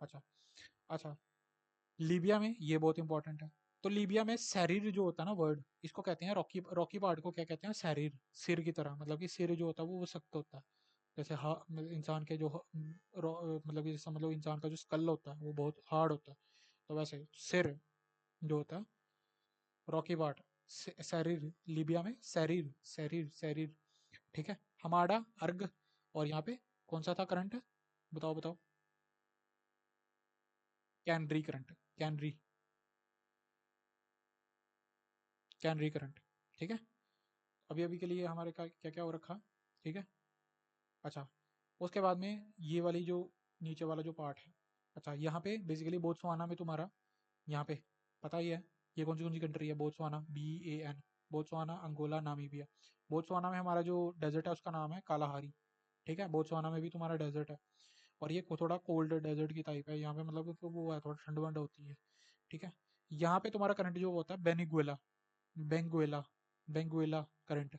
अच्छा, अच्छा, लीबिया में ये बहुत इंपॉर्टेंट है। तो लीबिया में सैरिर जो होता है ना वर्ड, इसको कहते हैं रॉकी, रॉकी पार्ट को क्या कहते हैं, सैरिर, सिर की तरह, मतलब कि सिर जो होता है वो सख्त होता है, जैसे मतलब इंसान के जो मतलब कि जैसे मतलब इंसान का जो स्कल होता है वो बहुत हार्ड होता है, तो वैसे सिर जो होता है, रॉकी पार्ट, सैरिर, लीबिया में सैरिर, सैरिर, सैरिर, ठीक है। हमारा अर्ग, और यहाँ पे कौन सा था करंट, बताओ बताओ, canary current, Canary, canary current, ठीक है। अभी अभी के लिए हमारे का क्या क्या हो रखा, ठीक है। अच्छा, उसके बाद में ये वाली जो नीचे वाला जो पार्ट है, अच्छा, यहाँ पे बेसिकली बोत्सवाना में तुम्हारा, यहाँ पे पता ही है ये कौन सी कंट्री है, Botswana, BAN, Botswana, Angola, Namibia. Botswana में हमारा जो डेजर्ट है उसका नाम है कालाहारी, ठीक है। बोत्सवाना में भी तुम्हारा डेजर्ट है, और ये थोड़ा कोल्ड डेजर्ट की टाइप है, यहाँ पे मतलब तो वो है, थोड़ा ठंड वंड होती है, ठीक है। यहाँ पे तुम्हारा करंट जो होता है Benguela, Benguela, Benguela current,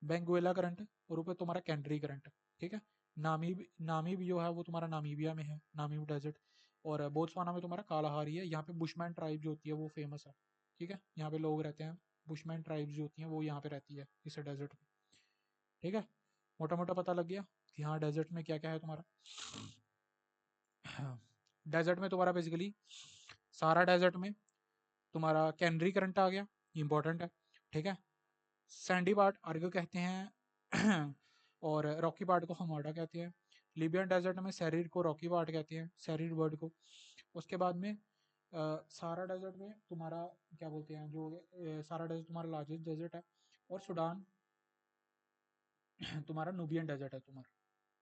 Benguela current, और ऊपर तुम्हारा कैंड्री करंट, ठीक है। नामीब जो है वो तुम्हारा नामीबिया में है, नामीब डेजर्ट। और बोत्सवाना में तुम्हारा कालाहारी है, यहाँ पे बुशमैन ट्राइब जो होती है वो फेमस है, ठीक है, यहाँ पे लोग रहते हैं, बुशमैन ट्राइब्स जो होती हैं वो यहाँ पे रहती है इस डेजर्ट में, ठीक है। मोटा मोटा पता लग गया कि हाँ डेजर्ट में क्या क्या है तुम्हारा। डेजर्ट में तुम्हारा बेसिकली सारा डेजर्ट में तुम्हारा कैनरी करंट आ गया, इंपॉर्टेंट है, ठीक है। सैंडी पार्ट अर्ग कहते हैं और रॉकी पार्ट को हमाडा कहते हैं। लिबियन डेजर्ट में सैरिर को रॉकी पार्ट कहते हैं, सैरिर वर्ड को। उसके बाद में सारा डेजर्ट में तुम्हारा क्या बोलते हैं, जो सारा डेजर्ट तुम्हारा लार्जेस्ट डेजर्ट है, और सूडान तुम्हारा नूबियन डेजर्ट है तुम्हारा,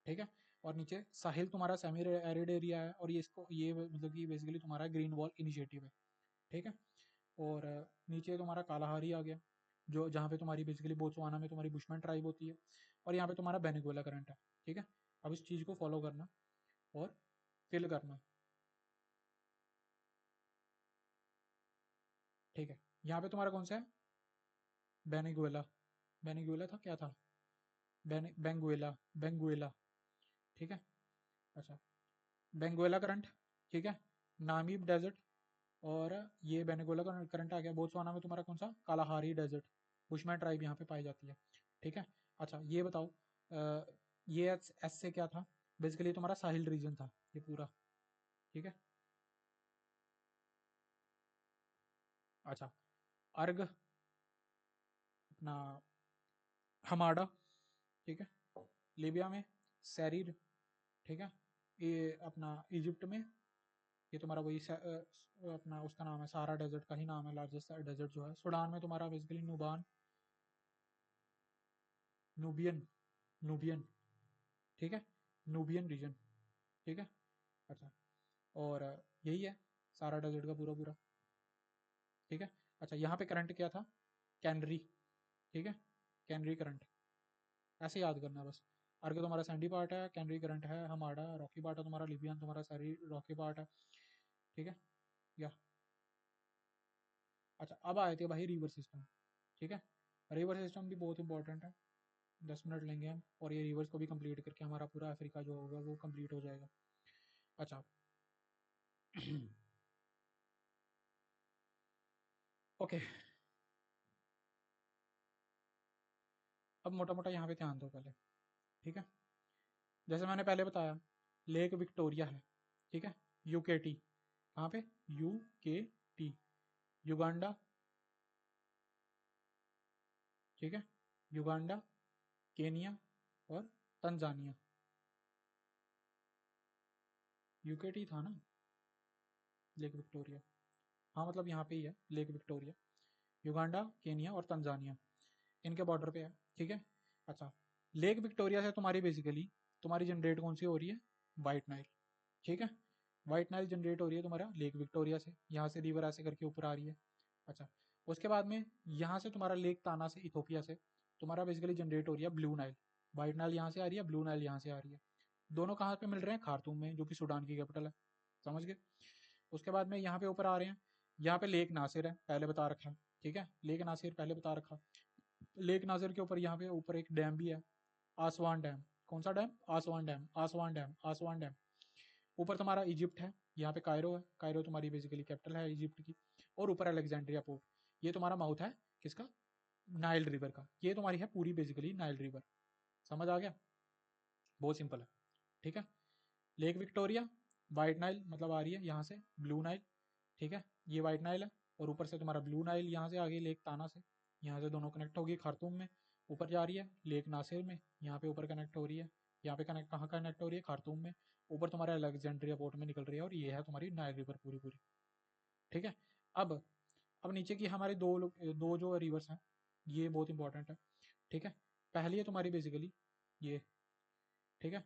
ठीक है। और नीचे साहिल तुम्हारा सेमी एरिड एरिया है, और ये मतलब कि बेसिकली तुम्हारा ग्रीन वॉल इनिशिएटिव है, ठीक है। और नीचे तुम्हारा कालाहारी आ गया, जो जहाँ पे तुम्हारी बेसिकली बोत्सवाना में तुम्हारी बुशमैन ट्राइब होती है, और यहाँ पे तुम्हारा बेनेगोला करंट है, ठीक है। अब इस चीज़ को फॉलो करना और फिल करना, ठीक है। यहाँ पे तुम्हारा कौन सा है, बेनेगुएला, बेनेगुएला था क्या था, बेंगुएला, बेंगुएला, ठीक है। अच्छा, बेंगोला करंट, ठीक है, नामीब डेजर्ट, और ये बेनेगोला करंट आ गया। बोत्सवाना में तुम्हारा कौन सा, कालाहारी डेजर्ट, बुशमैन ट्राइब यहाँ पे पाई जाती है, ठीक है। अच्छा ये बताओ, ये एस से क्या था, बेसिकली तुम्हारा साहिल रीजन था ये पूरा, ठीक है। अच्छा, अर्ग अपना हमाडा, ठीक है, लीबिया में सैरीर, ठीक है, ये अपना इजिप्ट में ये तुम्हारा वही अपना उसका नाम है, सारा डेजर्ट का ही नाम है, लार्जेस्ट डेजर्ट जो है। सूडान में तुम्हारा बेसिकली नुबान, नूबियन, नूबियन, ठीक है, नूबियन रीजन, ठीक है। अच्छा, और यही है सारा डेजर्ट का पूरा पूरा, ठीक है। अच्छा यहाँ पे करंट क्या था, कैनरी, ठीक है, कैनरी करंट, ऐसे याद करना है बस। अर्ग तुम्हारा सैंडी पार्ट है, कैनरी करंट है हमारा, रॉकी पार्ट है तुम्हारा, लिबियन तुम्हारा सारी रॉकी पार्ट है, ठीक है। या अच्छा अब आए थे भाई रिवर सिस्टम, ठीक है। रिवर सिस्टम भी बहुत इंपॉर्टेंट है, 10 मिनट लेंगे हम और ये रिवर्स को भी कंप्लीट करके हमारा पूरा अफ्रीका जो होगा वो कंप्लीट हो जाएगा। अच्छा ओके, अब मोटा मोटा यहाँ पे ध्यान दो पहले, ठीक है। जैसे मैंने पहले बताया, लेक विक्टोरिया है, ठीक है, यूकेटी, कहाँ पे, यूकेटी, युगांडा, ठीक है, युगांडा, केनिया और तंजानिया। यूकेटी था ना लेक विक्टोरिया, हाँ मतलब यहाँ पे ही है लेक विक्टोरिया, युगांडा, केनिया और तंजानिया, इनके बॉर्डर पे है, ठीक है। अच्छा, लेक विक्टोरिया से तुम्हारी बेसिकली तुम्हारी जनरेट कौन सी हो रही है, वाइट नाइल, ठीक है। वाइट नाइल जनरेट हो रही है तुम्हारा लेक विक्टोरिया से, यहाँ से रिवर ऐसे करके ऊपर आ रही है। अच्छा, उसके बाद में यहाँ से तुम्हारा लेक ताना से इथोपिया से तुम्हारा बेसिकली जनरेट हो रही है ब्लू नाइल। वाइट नाइल यहाँ से आ रही है, ब्लू नाइल यहाँ से आ रही है। दोनों कहाँ पे मिल रहे हैं, खार्तूम में, जो कि सूडान की कैपिटल है, समझ गए। उसके बाद में यहाँ पे ऊपर आ रहे हैं, यहाँ पे लेक नासिर है, पहले बता रखा है, ठीक है, लेक नासिर पहले बता रखा। लेक नासिर के ऊपर यहाँ पे ऊपर एक डैम भी है, आसवान डैम। कौन सा डैम, आसवान डैम, आसवान डैम, आसवान डैम। ऊपर तुम्हारा इजिप्ट है, यहाँ पे कायरो है, कायरो तुम्हारी बेसिकली कैपिटल है इजिप्ट की। और ऊपर अलेक्जेंड्रिया पोर्ट, ये तुम्हारा माउथ है किसका, नाइल रिवर का। ये तुम्हारी है पूरी बेसिकली नाइल रिवर, समझ आ गया, बहुत सिंपल है, ठीक है। लेक विक्टोरिया, वाइट नाइल मतलब आ रही है यहाँ से ब्लू नाइल, ठीक है, ये वाइट नाइल है। और ऊपर से तुम्हारा ब्लू नाइल यहाँ से आ गई लेक ताना से, यहाँ से दोनों कनेक्ट होगी खार्तूम में, ऊपर जा रही है लेक नासिर में, यहाँ पे ऊपर कनेक्ट हो रही है, यहाँ पे कनेक्ट कहाँ कनेक्ट हो रही है, खार्तूम में, ऊपर तुम्हारे अलेक्जेंड्रिया पोर्ट में निकल रही है, और ये है तुम्हारी नाइल रिवर पूरी पूरी, ठीक है। अब अब नीचे की हमारे दो जो रिवर्स हैं, ये बहुत इंपॉर्टेंट है, ठीक है। पहली है तुम्हारी बेसिकली ये, ठीक है।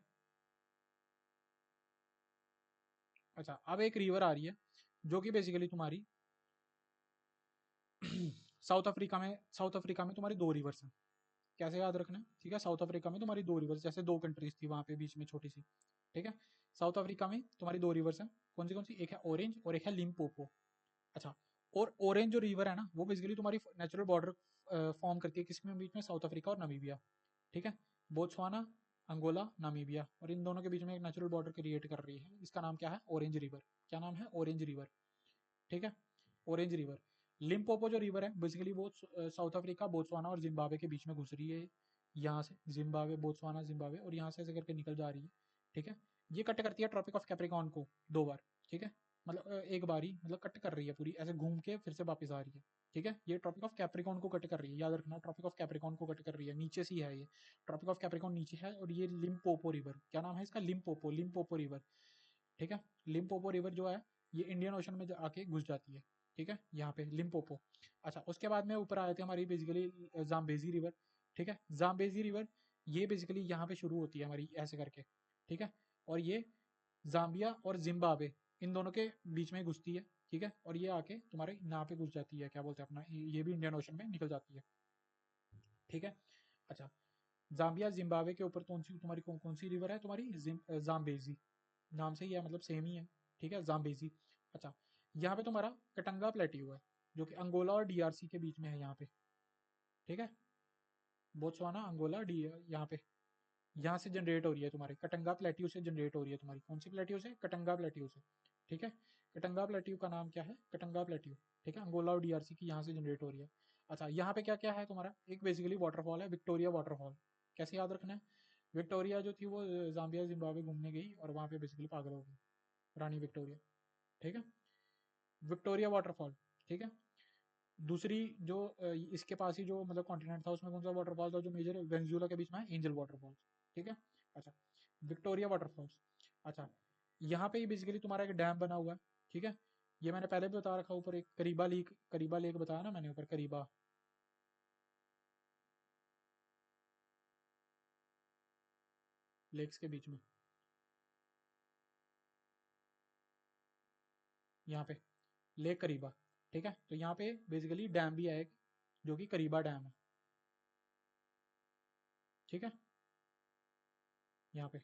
अच्छा, अब एक रिवर आ रही है जो कि बेसिकली तुम्हारी साउथ अफ्रीका में तुम्हारी दो रिवर्स हैं, कैसे याद रखना है, ठीक है। साउथ अफ्रीका में तुम्हारी दो रिवर्स, जैसे दो कंट्रीज थी वहां पे बीच में छोटी सी, ठीक है। साउथ अफ्रीका में तुम्हारी दो रिवर्स हैं, कौन सी, एक है ऑरेंज और एक है लिम्पोपो। अच्छा, और ऑरेंज जो रिवर है ना वो बेसिकली तुम्हारी नेचुरल बॉर्डर फॉर्म करती है किसके बीच में, साउथ अफ्रीका और नामीबिया, ठीक है। बोत्सवाना, अंगोला, नामीबिया, और इन दोनों के बीच में एक नेचुरल बॉर्डर क्रिएट कर रही है, इसका नाम क्या है, ऑरेंज रिवर। क्या नाम है, ऑरेंज रिवर, ठीक है, ऑरेंज रिवर। लिम्पोपो जो रिवर है बेसिकली वो साउथ अफ्रीका, बोत्सवाना और जिम्बाब्वे के बीच में घुस रही है, यहाँ से जिम्बाब्वे, बोत्सवाना, जिम्बाब्वे, और यहाँ से ऐसे करके निकल जा रही है, ठीक है। ये कट करती है ट्रॉपिक ऑफ कैप्रिकॉर्न को दो बार, ठीक है, मतलब एक बार ही मतलब कट कर रही है पूरी, ऐसे घूम के फिर से वापस आ रही है, ठीक है। ये ट्रॉपिक ऑफ कैप्रिकॉर्न को कट कर रही है, याद रखना, ट्रॉपिक ऑफ कैप्रिकॉर्न को कट कर रही है, नीचे से ही है ये, ट्रॉपिक ऑफ कैप्रिकॉर्न नीचे है। और ये लिम्पोपो रिवर, क्या नाम है इसका, लिम्पोपो, लिम्पोपो रिवर, ठीक है। लिम्पोपो रिवर जो है ये इंडियन ओशन में आके घुस जाती है, ठीक है, यहाँ पे लिम्पोपो। अच्छा, उसके बाद में ऊपर आए थे हमारी बेसिकली जाम्बेजी रिवर, ठीक है, जाम्बेजी रिवर, ये बेसिकली यहाँ पे शुरू होती है हमारी ऐसे करके, ठीक है। और ये जाम्बिया और जिम्बाब्वे इन दोनों के बीच में घुसती है, ठीक है। और ये आके तुम्हारे यहाँ पे घुस जाती है, क्या बोलते हैं अपना, ये भी इंडियन ओशन में निकल जाती है, ठीक है। अच्छा, जाम्बिया जिम्बाब्वे के ऊपर कौन सी तुम्हारी कौन सी रिवर है तुम्हारी, जाम्बेजी, नाम से ही है मतलब सेम ही है, ठीक है, जाम्बेजी। अच्छा, यहाँ पे तुम्हारा कटंगा प्लेट्यू है जो कि अंगोला और डीआरसी के बीच में है यहाँ पे, ठीक है, बोत्सवाना, अंगोला, डी यहाँ पे, यहाँ से जनरेट हो रही है तुम्हारे कटंगा प्लेट्यू से जनरेट हो रही है तुम्हारी, कौन सी प्लेट्यू से? कटंगा प्लेट्यू से, ठीक है। कटंगा प्लेट्यू का नाम क्या है? कटंगा प्लेट्यू, ठीक है। अंगोला और डीआरसी की यहाँ से जनरेट हो रही है। अच्छा, यहाँ पे क्या क्या है तुम्हारा? एक बेसिकली वाटरफॉल है, विक्टोरिया वाटरफॉल। कैसे याद रखना है? विक्टोरिया जो थी वो जाम्बिया जिम्बाब्वे घूमने गई और वहाँ पे बेसिकली पागल हो गई, रानी विक्टोरिया, ठीक है। विक्टोरिया वाटरफॉल, ठीक है। दूसरी जो इसके पास ही जो मतलब कॉन्टिनेंट था उसमें कौन सा वाटरफॉल था जो मेजर वेनेजुएला के बीच में है? एंजल वाटरफॉल्स, ठीक है। अच्छा, विक्टोरिया वाटरफॉल्स। अच्छा, यहाँ पे ही बेसिकली तुम्हारा एक डैम बना हुआ है, ठीक है। ये मैंने पहले भी बता रखा, ऊपर एक करीबा लेक बताया ना मैंने ऊपर, करीबा लेक्स के बीच में, यहाँ पे लेक करीबा, ठीक है। तो यहाँ पे बेसिकली डैम भी है एक, जो कि करीबा डैम है, ठीक है। यहाँ पे,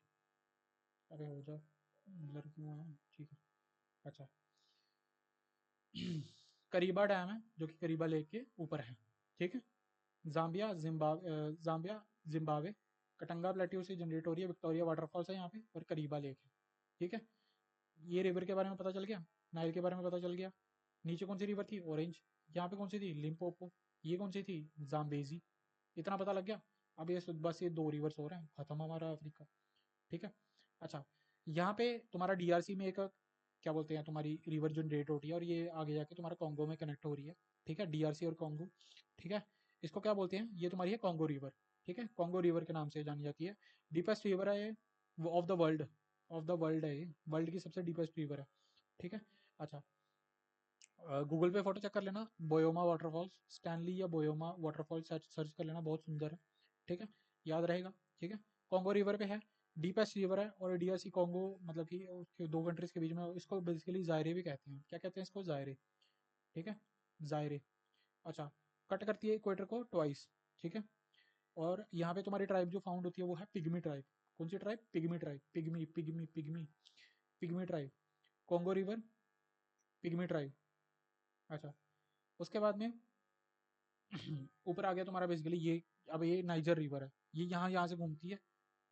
अरे हो जाओ, ब्लर क्यों है, ठीक है। अच्छा, करीबा डैम है जो कि करीबा लेक के ऊपर है, ठीक है। जाम्बिया जिम्बाब्वे कटंगा प्लेट्यू से जनरेट हो रही है, विक्टोरिया वाटरफॉल्स है यहाँ पे और करीबा लेक है, ठीक है। ये रिवर के बारे में पता चल गया, नाइल के बारे में पता चल गया। नीचे कौन सी रिवर थी? ऑरेंज। यहाँ पे कौन सी थी? लिम्पोपो। ये कौन सी थी? जाम्बेजी। इतना पता लग गया। अब ये बस ये दो रिवर्स हो रहे हैं, खत्म हमारा अफ्रीका, ठीक है। अच्छा, यहाँ पे तुम्हारा डीआरसी में एक क्या बोलते हैं तुम्हारी रिवर जनरेट होती है और ये आगे जाके तुम्हारा कॉन्गो में कनेक्ट हो रही है, ठीक है। डीआरसी और कॉन्गो, ठीक है। इसको क्या बोलते हैं? ये तुम्हारी है कॉन्गो रिवर, ठीक है। कॉन्गो रिवर के नाम से जानी जाती है। डीपेस्ट रिवर है ये, वो ऑफ द वर्ल्ड है ये, वर्ल्ड की सबसे डीपेस्ट रिवर है, ठीक है। अच्छा, गूगल पे फोटो चेक कर लेना, बोयोमा वाटरफॉल्स, स्टैनली या बोयोमा वाटरफॉल सर्च सर्च कर लेना, बहुत सुंदर है, ठीक है। याद रहेगा, ठीक है। कॉन्गो रिवर पे है, डीपेस्ट रिवर है और डीआरसी कॉन्गो मतलब कि उसके दो कंट्रीज के बीच में, इसको बेसिकली जायरे भी कहते हैं। क्या कहते हैं इसको? जायरे, ठीक है, जायरे। अच्छा, कट करती है इक्वेटर को ट्वाइस, ठीक है। और यहाँ पे तुम्हारी ट्राइब जो फाउंड होती है वो है पिग्मी ट्राइब। कौन सी tribe? Pygmy tribe, pygmy pygmy pygmy pygmy tribe, Congo river, pygmy tribe. अच्छा, उसके बाद में ऊपर आ गया तुम्हारा बेसिकली ये, अब ये नाइजर रिवर है, ये यहाँ यहाँ से घूमती है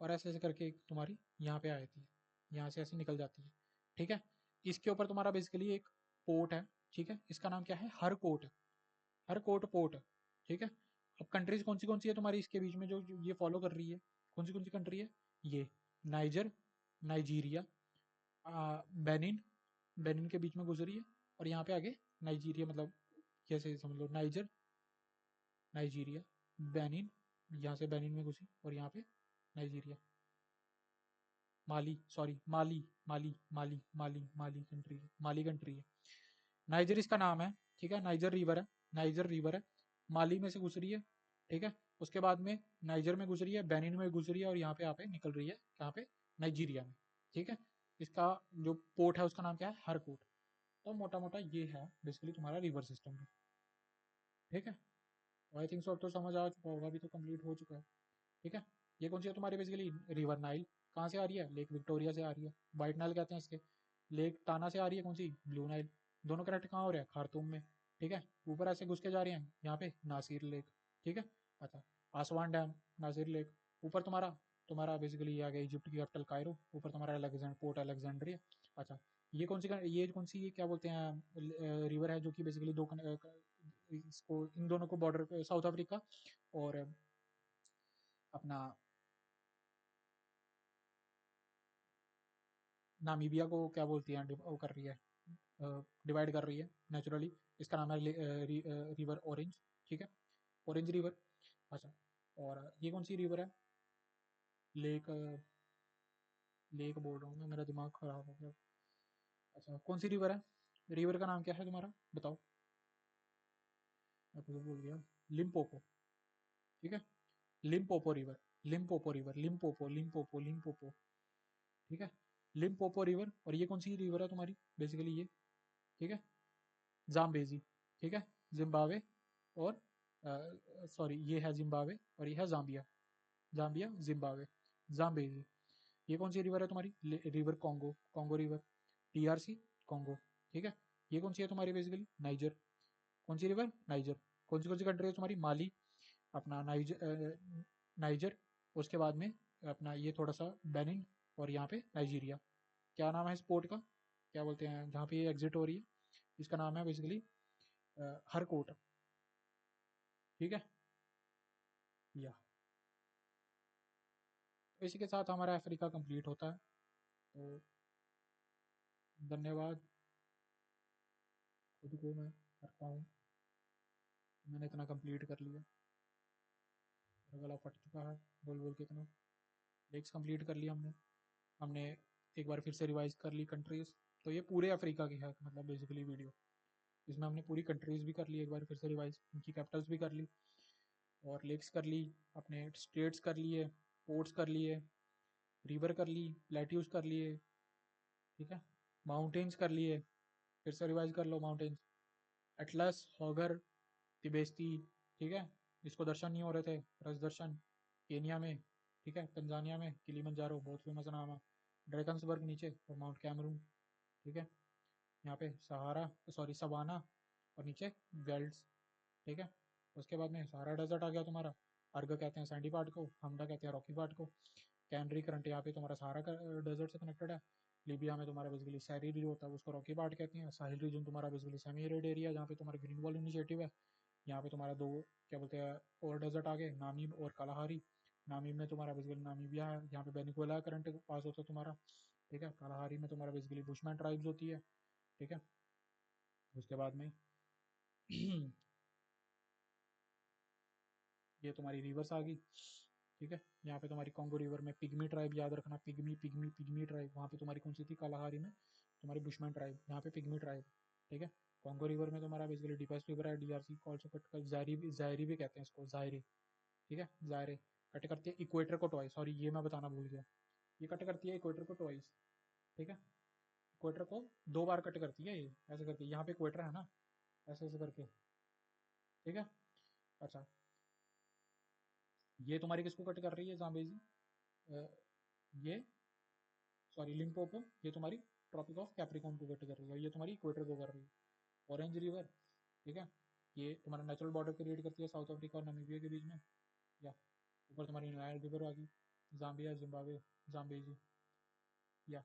और ऐसे ऐसे करके तुम्हारी यहाँ पे आ जाती है, यहाँ से ऐसे निकल जाती है, ठीक है। इसके ऊपर तुम्हारा बेसिकली एक पोर्ट है, ठीक है। इसका नाम क्या है? Her coat, her coat port, ठीक है। अब कंट्रीज कौन सी है तुम्हारी इसके बीच में जो ये फॉलो कर रही है? कौन सी कंट्री है ये? नाइजर, नाइजीरिया, बेनिन, बेनिन के बीच में गुजरी है और यहाँ पे आगे नाइजीरिया, मतलब कैसे समझ लो, नाइजर, नाइजीरिया, बेनिन, यहाँ से बेनिन में घुसी और यहाँ पे नाइजीरिया, माली, सॉरी माली, माली कंट्री है, माली कंट्री है। नाइजर इसका नाम है, ठीक है। नाइजर रिवर है, नाइजर रिवर है, माली में से गुजरी है, ठीक है। उसके बाद में नाइजर में गुजरी है, बेनिन में गुजरी है और यहाँ पे निकल रही है कहाँ पे? नाइजीरिया में, ठीक है। इसका जो पोर्ट है उसका नाम क्या है? हरकोट। तो मोटा मोटा ये है बेसिकली तुम्हारा रिवर सिस्टम, ठीक है। आई थिंक सो अब तो समझ आ चुका होगा, अभी तो कंप्लीट हो चुका है, ठीक है। ये कौन सी है तुम्हारी बेसिकली? River Nile. कहाँ से आ रही है? लेक विक्टोरिया से आ रही है, वाइट नाइल कहते हैं इसके। लेक टाना से आ रही है, कौन सी? Blue Nile. दोनों कनेक्ट कहाँ हो रहे हैं? खार्तूम में, ठीक है। ऊपर ऐसे घुस के जा रहे हैं यहाँ पे नासिर लेक, ठीक है। अच्छा, आसवान डैम, नासिर लेक। ऊपर तुम्हारा तुम्हारा बेसिकली ये आ गया इजिप्ट की कैपिटल कायरो, ऊपर तुम्हारा अलेक्जेंड पोर्ट अलेक्जेंड्रिया। अच्छा, ये कौन सी, ये क्या बोलते हैं रिवर है जो कि बेसिकली इसको इन दोनों को बॉर्डर, साउथ अफ्रीका और अपना नामीबिया को क्या बोलती है, वो कर रही है, डिवाइड कर रही है नेचुरली। इसका नाम है रिवर ऑरेंज, ठीक है, ऑरेंज रिवर। अच्छा, और ये कौन सी रिवर है? लेक, लेक बोल रहा हूँ मैं, मेरा दिमाग खराब हो गया। अच्छा, कौन सी रिवर है? रिवर का नाम क्या है तुम्हारा, बताओ। मैं तो भूल गया। लिम्पोपो, ठीक है। Limpopo river, Limpopo river, Limpopo Limpopo Limpopo, ठीक है। Limpopo river. और ये कौन सी रिवर है तुम्हारी बेसिकली? ये, ठीक है, जाम्बेजी, ठीक है, जिम्बाब्वे और सॉरी ये है जिम्बाब्वे और ये है जाम्बिया, जाम्बिया जिम्बाब्वे, जाम्बेजी। ये कौन सी रिवर है तुम्हारी? River Congo, Congo river, TRC Congo, ठीक है। ये कौन सी है तुम्हारी बेसिकली? नाइजर। कौन सी रिवर? नाइजर। कौन सी कंट्री है तुम्हारी? माली, अपना नाइजर, नाइजर। उसके बाद में अपना ये थोड़ा सा बेनिन, और यहाँ पे नाइजीरिया। क्या नाम है इस पोर्ट का, क्या बोलते हैं जहाँ पे ये एग्जिट हो रही है, इसका नाम है बेसिकली हर कोट। ठीक है, या तो इसी के साथ हमारा अफ्रीका कंप्लीट होता है। तो धन्यवाद, खुद को मैं करता हूँ, मैंने इतना कंप्लीट कर लिया, मेरा गला फट चुका है बोल बोल के इतना। लेक्स कंप्लीट कर लिया हमने। हमने एक बार फिर से रिवाइज कर ली कंट्रीज। तो ये पूरे अफ्रीका की है मतलब बेसिकली वीडियो, इसमें हमने पूरी कंट्रीज भी कर ली एक बार फिर से रिवाइज, उनकी कैपिटल्स भी कर ली, और लेक्स कर ली, अपने स्टेट्स कर लिए, पोर्ट्स कर लिए, रिवर कर ली, प्लेट्यूज कर लिए, ठीक है, माउंटेन्स कर लिए, फिर से रिवाइज कर लो माउंटेन्स, एटलस, हॉगर, तिबेस्ती, ठीक है, जिसको दर्शन नहीं हो रहे थे, रस दर्शन, केनिया में, ठीक है, तंजानिया में किलिमंजारो, बहुत फेमस नाम है, ड्रैगन्सबर्ग नीचे, और माउंट कैमरून, ठीक है, यहाँ पे सहारा, सॉरी सवाना, और नीचे वेल्ड्स, ठीक है। उसके बाद में सहारा डेजर्ट आ गया तुम्हारा, अर्ग कहते हैं सैंडी पार्ट को, हमडा कहते हैं रॉकी पार्ट को, कैनरी करंट यहाँ पे तुम्हारा सहारा डेजर्ट से कनेक्टेड है, लीबिया में तुम्हारा बेसिकली सैरी रीजन होता है उसको रॉकी पार्ट कहते हैं, साहिल रीजन तुम्हारा बेसिकली सेमी एरिड एरिया जहाँ पे तुम्हारा ग्रीन वॉल इनिशिएटिव है, यहाँ पे तुम्हारा दो क्या बोलते हैं और डेजर्ट आ गए, नामीब और कालाहारी। नामीब में तुम्हारा बेसिकली नामीबिया है, यहाँ पे बेनिकुला करंट पास होता है तुम्हारा, ठीक है। कालाहारी में तुम्हारा बेसिकली बुशमैन ट्राइब्स होती है, ठीक है। उसके बाद में ये तुम्हारी रिवर्स आ गई, ठीक है। यहाँ पे तुम्हारी कॉन्गो रिवर में पिग्मी ट्राइब, याद रखना, पिग्मी पिग्मी पिग्मी ट्राइब, वहाँ पे तुम्हारी कौन सी थी, कालाहारी में तुम्हारी बुशमैन ट्राइब, यहाँ पे पिग्मी ट्राइब, ठीक है। कॉन्गो रिवर में तुम्हारा बेसिकली डीपेस्ट रिवर है, डीआरसी कॉल्सो कट कर, जायरी भी कहते हैं इसको, जायरी, ठीक है, जायरे। कट करती है इक्वेटर को ट्वाइस, सॉरी ये मैं बताना भूल गया, ये कट करती है इक्वेटर को ट्वाइस, ठीक है। इक्वेटर को दो बार कट करती है ये, ऐसे करके, यहाँ पे इक्वेटर है ना, ऐसे ऐसे करके, ठीक है। अच्छा, ये तुम्हारी किसको कट कर रही है जाम्बेजी, ये सॉरी लिम्पोपो, ये तुम्हारी ट्रॉपिक ऑफ कैप्रिकॉर्न को कट कर रही है, और ये तुम्हारी इक्वेटर को कर रही है। ऑरेंज रिवर, ठीक है, ये तुम्हारा नेचुरल बॉर्डर क्रिएट करती है साउथ अफ्रीका और नामीबिया के बीच में, या ऊपर तुम्हारी नाइल रिवर आ गई, जाम्बिया, जिम्बाब्वे, जाम्बेजी, या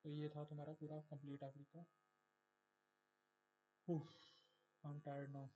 तो ये था तुम्हारा पूरा complete Africa. I am tired now.